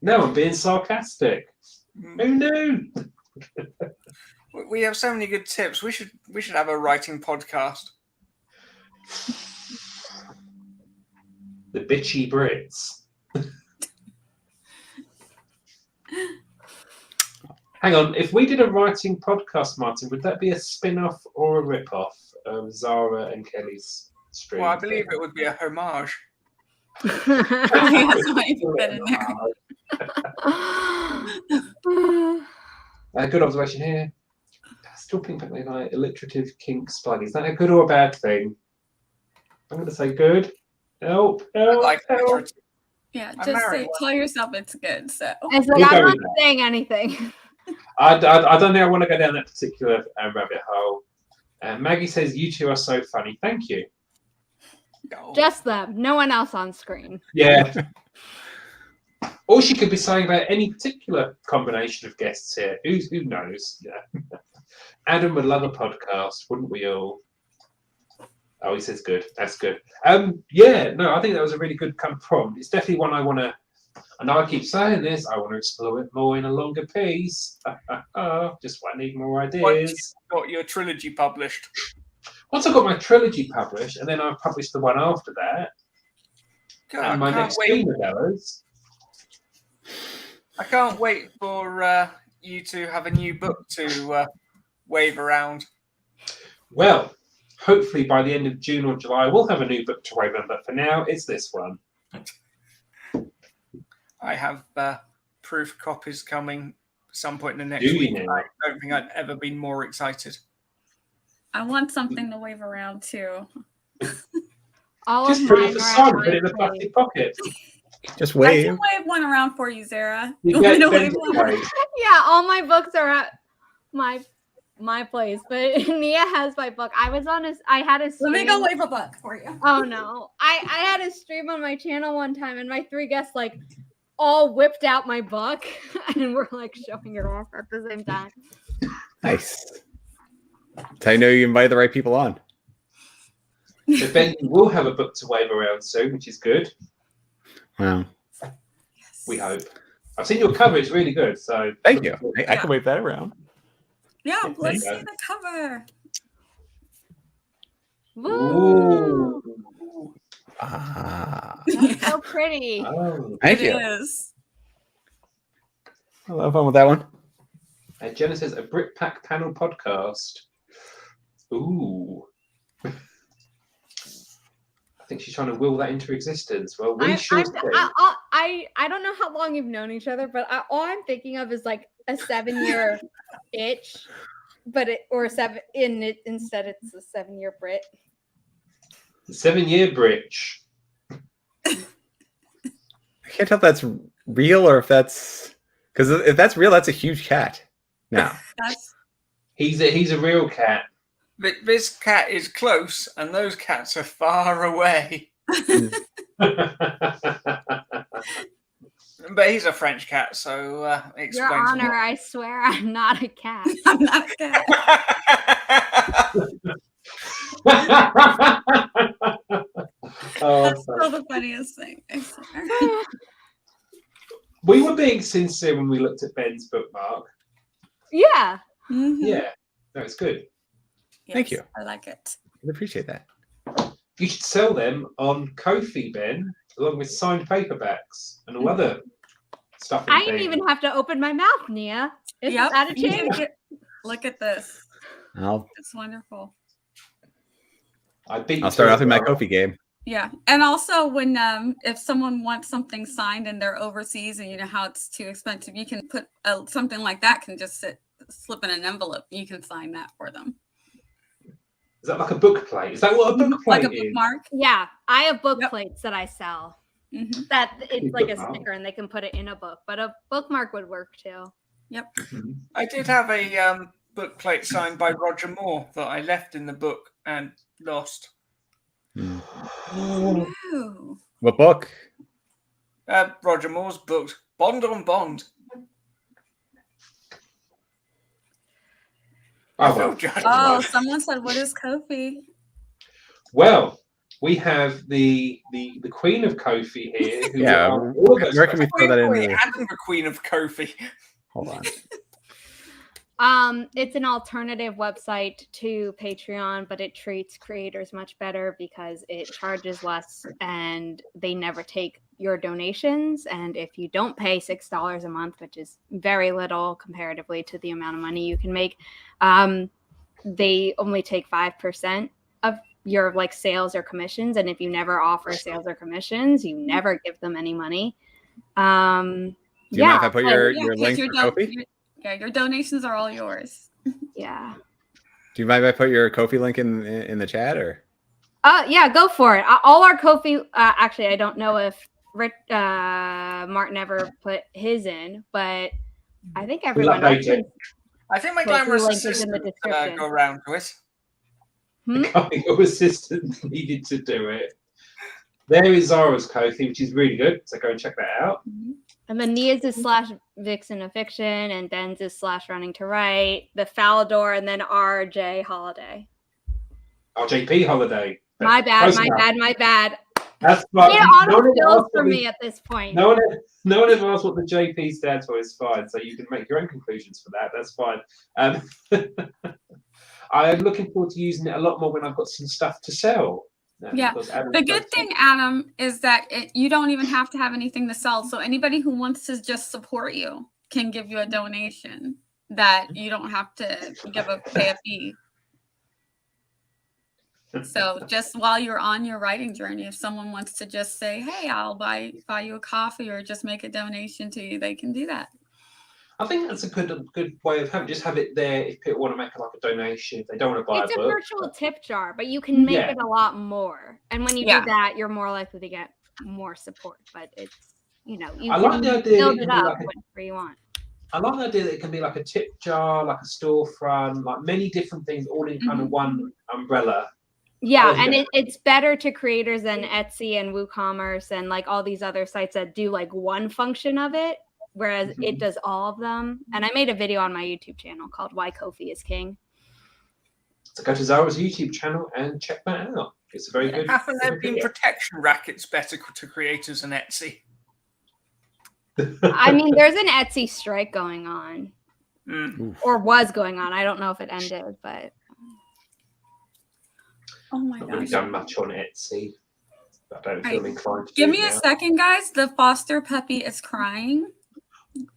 Speaker 3: No, I'm being sarcastic. Who knew?
Speaker 1: We have so many good tips. We should have a writing podcast.
Speaker 3: The bitchy Brits. Hang on, if we did a writing podcast, Martin, would that be a spin-off or a rip-off of Zara and Kelly's stream?
Speaker 1: Well, I believe it would be a homage.
Speaker 6: that's not even been in there.
Speaker 3: Good observation here. Still pink back like alliterative kink spidey. Is that a good or a bad thing? I'm going to say good. Help!
Speaker 1: Like
Speaker 3: Help!
Speaker 6: Yeah, just tell yourself it's good. So
Speaker 4: it's like, I'm not saying anything.
Speaker 3: I don't think I want to go down that particular rabbit hole. Maggie says, you two are so funny. Thank you.
Speaker 4: Just them. No one else on screen.
Speaker 3: Yeah. Or she could be saying about any particular combination of guests here. Who knows? Yeah. Adam would love a podcast, wouldn't we all? Oh, he says good. That's good. Yeah, no, I think that was a really good kind of prompt. It's definitely one I want to, I know I keep saying this, I want to explore it more in a longer piece. Just I need more ideas.
Speaker 1: Once you've got your trilogy published.
Speaker 3: Once I've got my trilogy published, and then I've published the one after that,
Speaker 1: God,
Speaker 3: and my next two novellas.
Speaker 1: I can't wait for you to have a new book to wave around.
Speaker 3: Well, hopefully by the end of June or July, we'll have a new book to wave around, but for now, it's this one.
Speaker 1: I have proof copies coming some point in the next
Speaker 3: Do you
Speaker 1: week.
Speaker 3: now?
Speaker 1: I don't think I've ever been more excited.
Speaker 6: I want something to wave around too.
Speaker 3: Just put it aside and put it in a plastic pocket.
Speaker 5: Just
Speaker 6: I
Speaker 5: wave.
Speaker 6: can wave one around for you, Zara.
Speaker 3: You
Speaker 6: You want me
Speaker 3: get
Speaker 6: to wave
Speaker 3: them
Speaker 6: one?
Speaker 3: to wave.
Speaker 4: Yeah, all my books are at my place, but Nia has my book. I had a stream.
Speaker 6: Let me go wave a book for you.
Speaker 4: Oh no. I had a stream on my channel one time and my three guests like all whipped out my book and we're like showing it off at the same time.
Speaker 5: Nice. That's how you know you invite the right people on.
Speaker 3: So Ben, you will have a book to wave around soon, which is good.
Speaker 5: Wow.
Speaker 3: We hope. I've seen your cover; it's really good. So
Speaker 5: Thank you. I can wave that around.
Speaker 6: Yeah,
Speaker 3: There
Speaker 6: let's
Speaker 3: you
Speaker 6: see
Speaker 3: go.
Speaker 6: the cover.
Speaker 4: Woo!
Speaker 3: Ooh.
Speaker 5: Ah.
Speaker 4: That's so pretty.
Speaker 3: Oh.
Speaker 5: Thank
Speaker 6: It
Speaker 5: you.
Speaker 6: is.
Speaker 5: I'll have fun with that one.
Speaker 3: Jenna says a Britpack panel podcast. Ooh. I think she's trying to will that into existence. Well, we shall see.
Speaker 4: I don't know how long you've known each other, but all I'm thinking of is like a 7-year itch, but instead it's a 7-year Brit.
Speaker 3: The 7-year bridge.
Speaker 5: I can't tell if that's real or if that's because if that's real, that's a huge cat. No.
Speaker 6: That's
Speaker 3: He's a real cat.
Speaker 1: This cat is close, and those cats are far away. But he's a French cat, so it explains
Speaker 4: Your Honor,
Speaker 1: a lot.
Speaker 4: I swear I'm not a cat.
Speaker 6: I'm not a cat.
Speaker 3: Oh,
Speaker 6: That's still the funniest thing. I swear.
Speaker 3: we were being sincere when we looked at Ben's bookmark.
Speaker 4: Yeah.
Speaker 6: Mhm.
Speaker 3: Yeah, no, it's good.
Speaker 5: Thank you.
Speaker 6: I like it.
Speaker 5: I appreciate that.
Speaker 3: You should sell them on Ko-fi, Ben, along with signed paperbacks and all other stuff.
Speaker 4: I didn't even have to open my mouth, Nia. Isn't that a
Speaker 6: You
Speaker 4: change?
Speaker 6: can look at this.
Speaker 5: I'll
Speaker 6: It's wonderful.
Speaker 3: I'll
Speaker 5: start off in my Ko-fi game.
Speaker 6: Yeah, and also when if someone wants something signed and they're overseas and you know how it's too expensive, you can put something like that can just slip in an envelope. You can sign that for them.
Speaker 3: Is that like a book plate? Is that what a book plate
Speaker 6: Like a bookmark?
Speaker 4: Yeah, I have book plates that I sell.
Speaker 6: Mm-hmm.
Speaker 4: That it's like a
Speaker 3: Bookmark.
Speaker 4: sticker and they can put it in a book, but a bookmark would work too.
Speaker 6: Yep.
Speaker 1: I did have a book plate signed by Roger Moore that I left in the book and lost.
Speaker 6: Ooh.
Speaker 5: What book?
Speaker 1: Roger Moore's book, Bond on Bond.
Speaker 3: Oh, well.
Speaker 6: Oh, someone said, "What is Ko-fi?"
Speaker 3: Well, we have the Queen of Ko-fi here. Who
Speaker 5: Yeah,
Speaker 3: are all of us
Speaker 5: where can we throw that in?
Speaker 1: Wait, and the Queen of Ko-fi.
Speaker 5: Hold on.
Speaker 4: It's an alternative website to Patreon, but it treats creators much better because it charges less and they never take your donations. And if you don't pay $6 a month, which is very little comparatively to the amount of money you can make, they only take 5% of your like sales or commissions. And if you never offer sales or commissions, you never give them any money.
Speaker 5: Do you mind if I put your link for Ko-fi?
Speaker 6: Yeah, your donations are all yours.
Speaker 4: Yeah.
Speaker 5: Do you mind if I put your Ko-fi link in the chat or?
Speaker 4: Yeah, go for it. All our Ko-fi. Actually, I don't know if Martin ever put his in, but I think everyone else.
Speaker 1: I think my
Speaker 4: Well,
Speaker 1: glamorous
Speaker 4: link is in
Speaker 1: assistant
Speaker 4: the description.
Speaker 1: go around to it.
Speaker 3: Your assistant needed to do it. There is Zara's Ko-fi, which is really good. So go and check that out.
Speaker 4: And then Nia's is /VIXEN of Fiction, and Ben's is /Running to Write, the Falador, and then RJ Holliday.
Speaker 3: RJP Holiday.
Speaker 4: My bad.
Speaker 3: That's fine.
Speaker 4: Yeah, auto-fills for me at this point.
Speaker 3: No one ever asked what the JP stands for. It's fine. So you can make your own conclusions for that. That's fine. I'm looking forward to using it a lot more when I've got some stuff to sell.
Speaker 6: Yeah. The good thing, Adam, is that you don't even have to have anything to sell. So anybody who wants to just support you can give you a donation that you don't have to pay a fee. So just while you're on your writing journey, if someone wants to just say, "Hey, I'll buy you a coffee," or just make a donation to you, they can do that.
Speaker 3: I think that's a good way of having. Just have it there if people want to make like a donation. If they don't want to buy
Speaker 4: it's
Speaker 3: a book.
Speaker 4: It's a virtual tip jar, but you can make it a lot more. And when you do that, you're more likely to get more support. But it's you
Speaker 3: I like the idea
Speaker 4: build it up whenever you want.
Speaker 3: I like the idea that it can be like a tip jar, like a storefront, like many different things all in kind of one umbrella.
Speaker 4: Yeah, and it's better to creators than Etsy and WooCommerce and like all these other sites that do like one function of it, whereas it does all of them. And I made a video on my YouTube channel called Why Ko-fi is King.
Speaker 3: So go to Zara's YouTube channel and check that out. It's a very good.
Speaker 1: Haven't there been protection rackets better to creators than Etsy?
Speaker 4: I mean, there's an Etsy strike going on, or was going on. I don't know if it ended, but.
Speaker 6: Oh my
Speaker 3: gosh.
Speaker 6: God.
Speaker 3: Not really done much on Etsy. I don't feel inclined to
Speaker 6: give me a second, guys. The foster puppy is crying.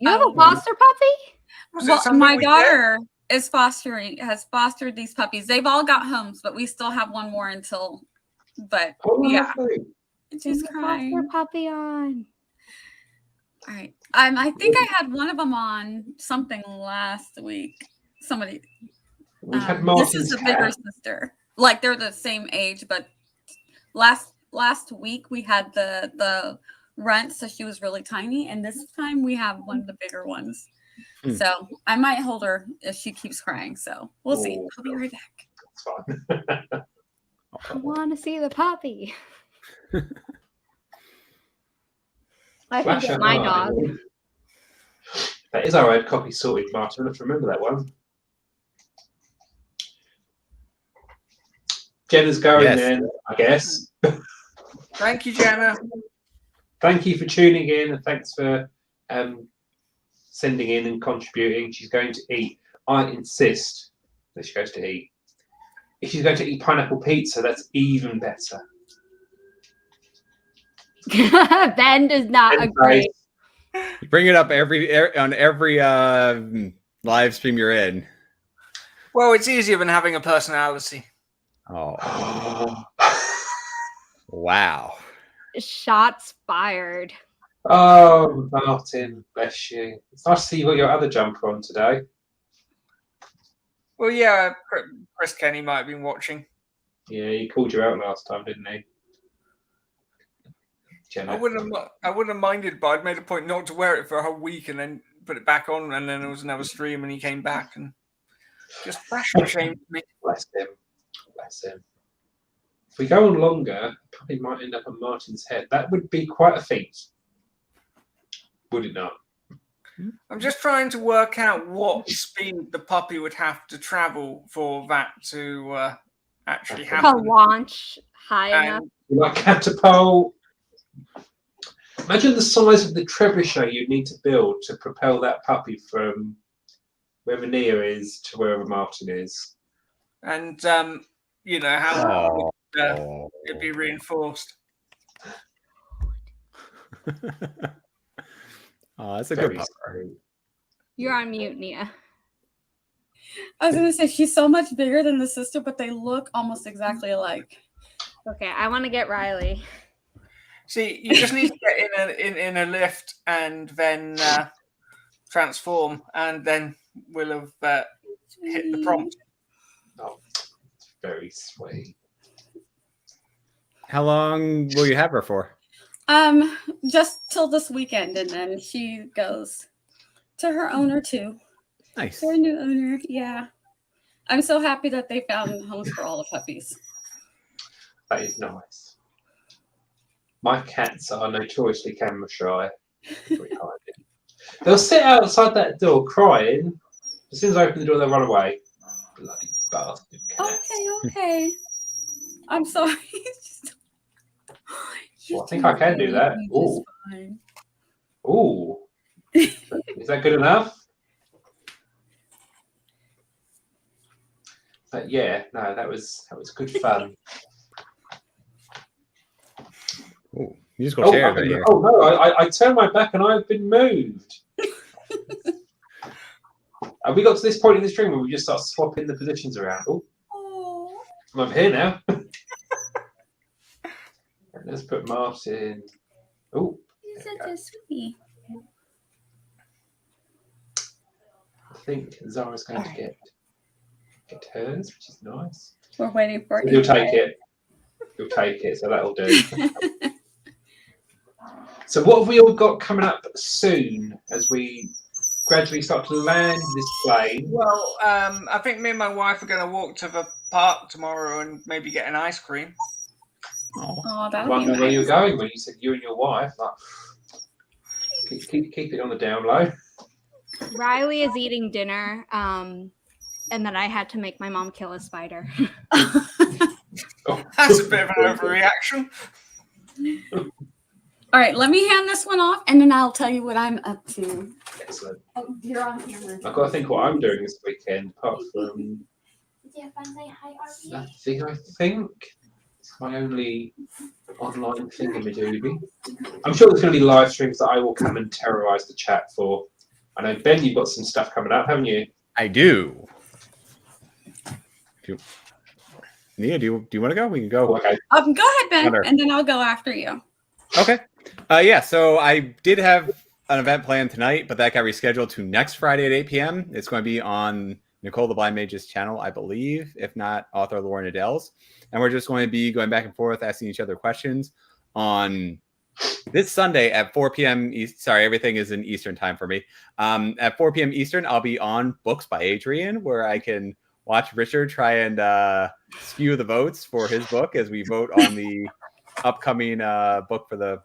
Speaker 4: You have a foster puppy?
Speaker 6: Well, my daughter has fostered these puppies. They've all got homes, but we still have one more until. But she's crying.
Speaker 4: Foster puppy on.
Speaker 6: All right. I think I had one of them on something last week. Somebody.
Speaker 3: We've had Martin's
Speaker 6: this is the bigger sister. Like they're the same age, but last week we had the runt, so she was really tiny, and this time we have one of the bigger ones. So I might hold her if she keeps crying. So we'll see. I'll be right back.
Speaker 3: That's fine.
Speaker 4: I want to see the puppy. I can get my dog.
Speaker 3: That is our own copy sorted, Martin. I have to remember that one. Jenna's going then, I guess.
Speaker 1: Thank you, Jenna.
Speaker 3: Thank you for tuning in, and thanks for sending in and contributing. She's going to eat. I insist that she goes to eat. If she's going to eat pineapple pizza, that's even better.
Speaker 4: Ben does not agree.
Speaker 5: You bring it up on every live stream you're in.
Speaker 1: Well, it's easier than having a personality.
Speaker 5: Oh. Wow.
Speaker 4: Shots fired.
Speaker 3: Oh, Martin, bless you. It's nice to see you got your other jumper on today.
Speaker 1: Well, yeah, Chris Kenny might have been watching.
Speaker 3: Yeah, he called you out last time, didn't he? Jenna.
Speaker 1: I wouldn't have minded, but I'd made a point not to wear it for a whole week and then put it back on, and then there was another stream and he came back and just fashion shamed me.
Speaker 3: Bless him. Bless him. If we go on longer, it probably might end up on Martin's head. That would be quite a feat. Would it not?
Speaker 1: I'm just trying to work out what speed the puppy would have to travel for that to actually
Speaker 4: To
Speaker 1: happen.
Speaker 4: launch high enough.
Speaker 3: Like catapult. Imagine the size of the trebuchet you'd need to build to propel that puppy from wherever Nia is to wherever Martin is.
Speaker 1: And, you know, how would it be reinforced?
Speaker 5: Oh, that's a
Speaker 3: Very
Speaker 5: good puppy.
Speaker 3: scary.
Speaker 4: You're on mute, Nia.
Speaker 6: I was gonna say she's so much bigger than the sister, but they look almost exactly alike.
Speaker 4: Okay, I want to get Riley.
Speaker 1: See, you just need to get in a lift and then transform, and then we'll have hit the prompt.
Speaker 3: Oh, very sweet.
Speaker 5: How long will you have her for?
Speaker 6: Just till this weekend, and then she goes to her owner too.
Speaker 5: Nice.
Speaker 6: Her new owner, yeah. I'm so happy that they found homes for all the puppies.
Speaker 3: That is nice. My cats are notoriously camera shy. They'll sit outside that door crying. As soon as I open the door, they'll run away. Bloody bastard cats.
Speaker 6: Okay. I'm sorry.
Speaker 3: Well, I think I can do that. Ooh. Ooh. Is that good enough? But yeah, no, that was good fun.
Speaker 5: Ooh, musical chair right here.
Speaker 3: Oh no, I turned my back and I've been moved. Have we got to this point in the stream where we just start swapping the positions around? Oh, I'm over here now. Let's put Martin. Oh,
Speaker 6: Such a sweetie.
Speaker 3: I think Zara's going to get hers, which is nice.
Speaker 6: We're waiting for
Speaker 3: So
Speaker 6: you.
Speaker 3: you'll take it. You'll take it, so that'll do. So what have we all got coming up soon as we gradually start to land this plane?
Speaker 1: Well, I think me and my wife are going to walk to the park tomorrow and maybe get an ice cream.
Speaker 6: Oh,
Speaker 3: I
Speaker 6: that
Speaker 3: wonder
Speaker 6: would be
Speaker 3: where you're
Speaker 6: nice.
Speaker 3: going when you said you and your wife. Like, keep it on the down low.
Speaker 4: Riley is eating dinner, and then I had to make my mom kill a spider.
Speaker 3: Oh.
Speaker 1: That's a bit of an overreaction.
Speaker 6: All right, let me hand this one off, and then I'll tell you what I'm up to.
Speaker 3: Excellent.
Speaker 6: Oh, you're on camera.
Speaker 3: I've got to think what I'm doing this weekend, apart from nothing, I think. It's my only online thingamajiggy. I'm sure there's going to be live streams that I will come and terrorise the chat for. I know, Ben, you've got some stuff coming up, haven't you?
Speaker 5: I do. Nia, do you want to go? We can go.
Speaker 3: Oh, okay.
Speaker 6: Go ahead, Ben,
Speaker 5: Wonder.
Speaker 6: and then I'll go after you.
Speaker 5: Okay. Yeah, so I did have an event planned tonight, but that got rescheduled to next Friday at 8 p.m. It's going to be on Nicole the Blind Mage's channel, I believe, if not author Lauren Adele's. And we're just going to be going back and forth, asking each other questions on this Sunday at 4 p.m. Sorry, everything is in Eastern time for me. At 4 p.m. Eastern, I'll be on Books by Adrian, where I can watch Richard try and skew the votes for his book as we vote on the upcoming book for the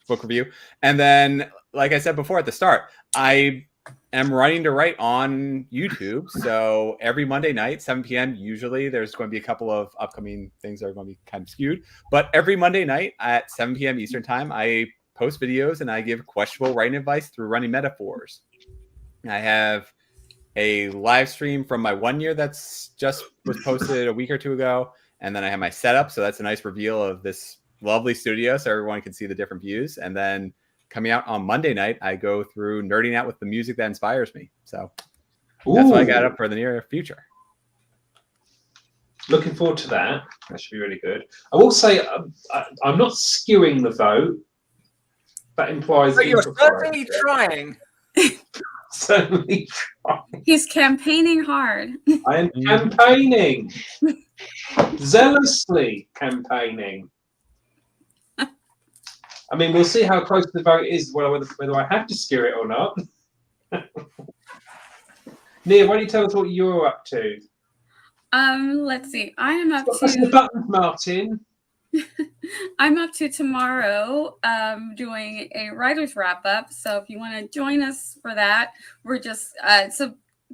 Speaker 5: book review. And then, like I said before at the start, I am running to write on YouTube. So every Monday night, 7 p.m. usually, there's going to be a couple of upcoming things that are going to be kind of skewed. But every Monday night at 7 p.m. Eastern time, I post videos and I give questionable writing advice through running metaphors. I have a live stream from my 1 year that's just was posted a week or two ago. And then I have my setup. So that's a nice reveal of this lovely studio so everyone can see the different views. And then coming out on Monday night, I go through nerding out with the music that inspires me. So that's what I got up for the near future.
Speaker 3: Looking forward to that. That should be really good. I will say I'm not skewing the vote. That implies.
Speaker 1: But you're certainly trying.
Speaker 3: Certainly trying.
Speaker 6: He's campaigning hard.
Speaker 3: I am campaigning. Zealously campaigning. I mean, we'll see how close the vote is, whether I have to skew it or not. Nia, why don't you tell us what you're up to?
Speaker 6: Let's see. I am up
Speaker 3: Press the
Speaker 6: to.
Speaker 3: button, Martin.
Speaker 6: I'm up to tomorrow doing a writer's wrap up. So if you want to join us for that, we're just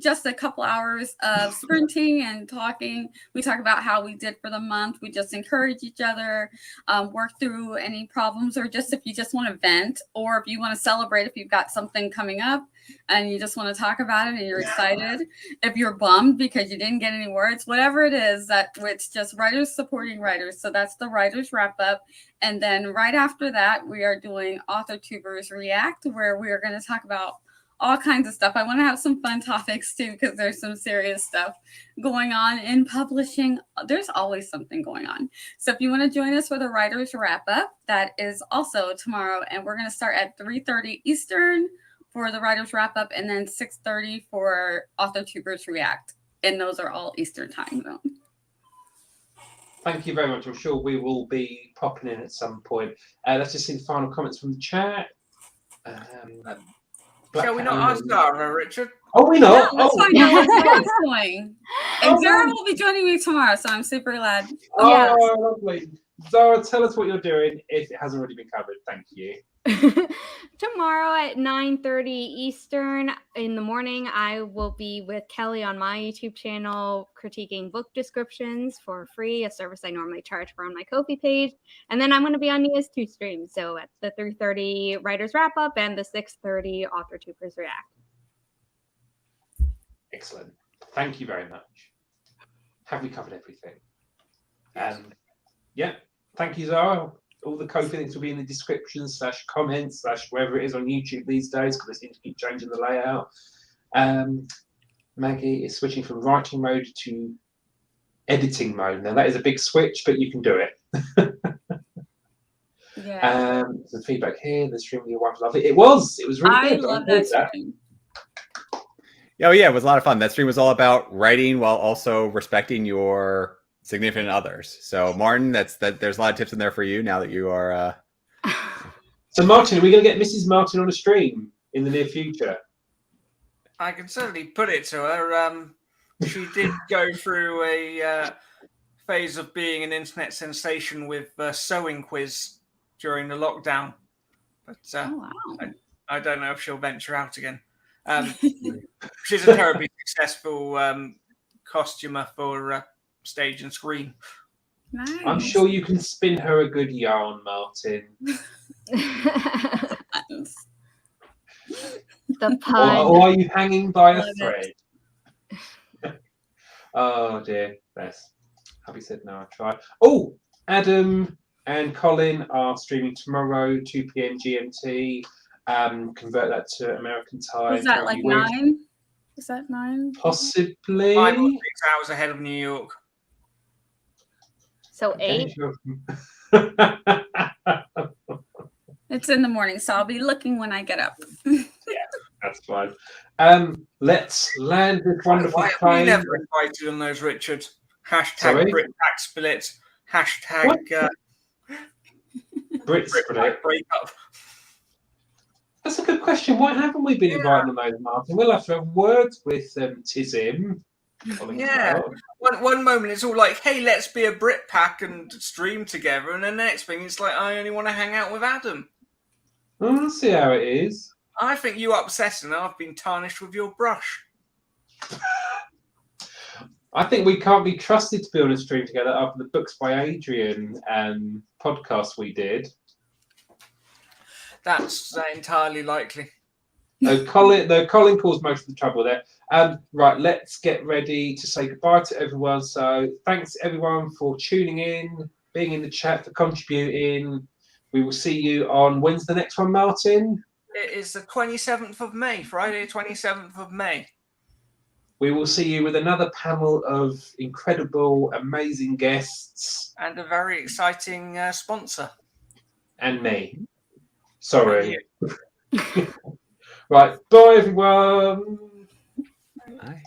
Speaker 6: just a couple hours of sprinting and talking. We talk about how we did for the month. We just encourage each other, work through any problems, or just if you just want to vent, or if you want to celebrate, if you've got something coming up and you just want to talk about it and you're excited. If you're bummed because you didn't get any words, whatever it is, that it's just writers supporting writers. So that's the writer's wrap up. And then right after that, we are doing Author Tubers React, where we are going to talk about all kinds of stuff. I want to have some fun topics too, because there's some serious stuff going on in publishing. There's always something going on. So if you want to join us for the writer's wrap up, that is also tomorrow. And we're going to start at 3:30 Eastern for the writer's wrap up, and then 6:30 for Author Tubers React. And those are all Eastern time zone.
Speaker 3: Thank you very much. I'm sure we will be popping in at some point. Let's just see the final comments from the chat.
Speaker 1: Shall we not ask Zara, Richard?
Speaker 3: Oh, we not?
Speaker 6: Let's find out how it's going. And Zara will be joining me tomorrow, so I'm super glad.
Speaker 3: Oh, lovely. Zara, tell us what you're doing if it hasn't already been covered. Thank you.
Speaker 4: Tomorrow at 9:30 Eastern in the morning, I will be with Kelly on my YouTube channel critiquing book descriptions for free, a service I normally charge for on my Ko-fi page. And then I'm going to be on Nia's 2 streams. So at the 3:30 Writers Wrap Up and the 6:30 Author Tubers React.
Speaker 3: Excellent. Thank you very much. Have we covered everything? Yeah. Thank you, Zara. All the Ko-fi links will be in the description / comments / wherever it is on YouTube these days, because they seem to keep changing the layout. Maggie is switching from writing mode to editing mode. Now that is a big switch, but you can do it.
Speaker 6: Yeah.
Speaker 3: The feedback here, the stream with your wife, lovely. It was really good.
Speaker 6: I love that stream.
Speaker 5: Oh yeah, it was a lot of fun. That stream was all about writing while also respecting your significant others. So Martin, there's a lot of tips in there for you now that you are
Speaker 3: So Martin, are we going to get Mrs. Martin on a stream in the near future?
Speaker 1: I can certainly put it to her. She did go through a phase of being an internet sensation with sewing quiz during the lockdown, but
Speaker 6: Wow.
Speaker 1: I don't know if she'll venture out again. She's a terribly successful costumer for stage and screen.
Speaker 6: Nice.
Speaker 3: I'm sure you can spin her a good yarn, Martin.
Speaker 4: The pun.
Speaker 3: Or are you hanging by a thread? Oh dear. Yes. Happy said no, I tried. Oh, Adam and Colin are streaming tomorrow, 2 p.m. GMT. Convert that to American time.
Speaker 6: Is that like 9? Is that 9?
Speaker 3: Possibly.
Speaker 1: 5 or 6 hours ahead of New York.
Speaker 4: So 8.
Speaker 6: It's in the morning, so I'll be looking when I get up.
Speaker 3: Yeah, that's fine. Let's land this wonderful
Speaker 1: Why
Speaker 3: plane.
Speaker 1: are we never invited on those, Richard? Hashtag
Speaker 3: Sorry?
Speaker 1: Brit Pack Split. Hashtag
Speaker 3: Brit
Speaker 1: Brit
Speaker 3: Split.
Speaker 1: Pack Breakup.
Speaker 3: That's a good question. Why haven't we been invited on those, Martin? We'll have to have words with Tizim.
Speaker 1: Yeah. One moment it's all like, hey, let's be a Brit Pack and stream together, and then the next thing it's like, I only want to hang out with Adam.
Speaker 3: We'll see how it is.
Speaker 1: I think you upset and I've been tarnished with your brush.
Speaker 3: I think we can't be trusted to be on a stream together after the Books by Adrian podcast we did.
Speaker 1: That's entirely likely.
Speaker 3: No, Colin caused most of the trouble there. Right, let's get ready to say goodbye to everyone. So thanks everyone for tuning in, being in the chat, for contributing. We will see you on, when's the next one, Martin?
Speaker 1: It is the 27th of May, Friday, 27th of May.
Speaker 3: We will see you with another panel of incredible, amazing guests.
Speaker 1: And a very exciting sponsor.
Speaker 3: And me. Sorry. Right, bye everyone.
Speaker 5: Bye.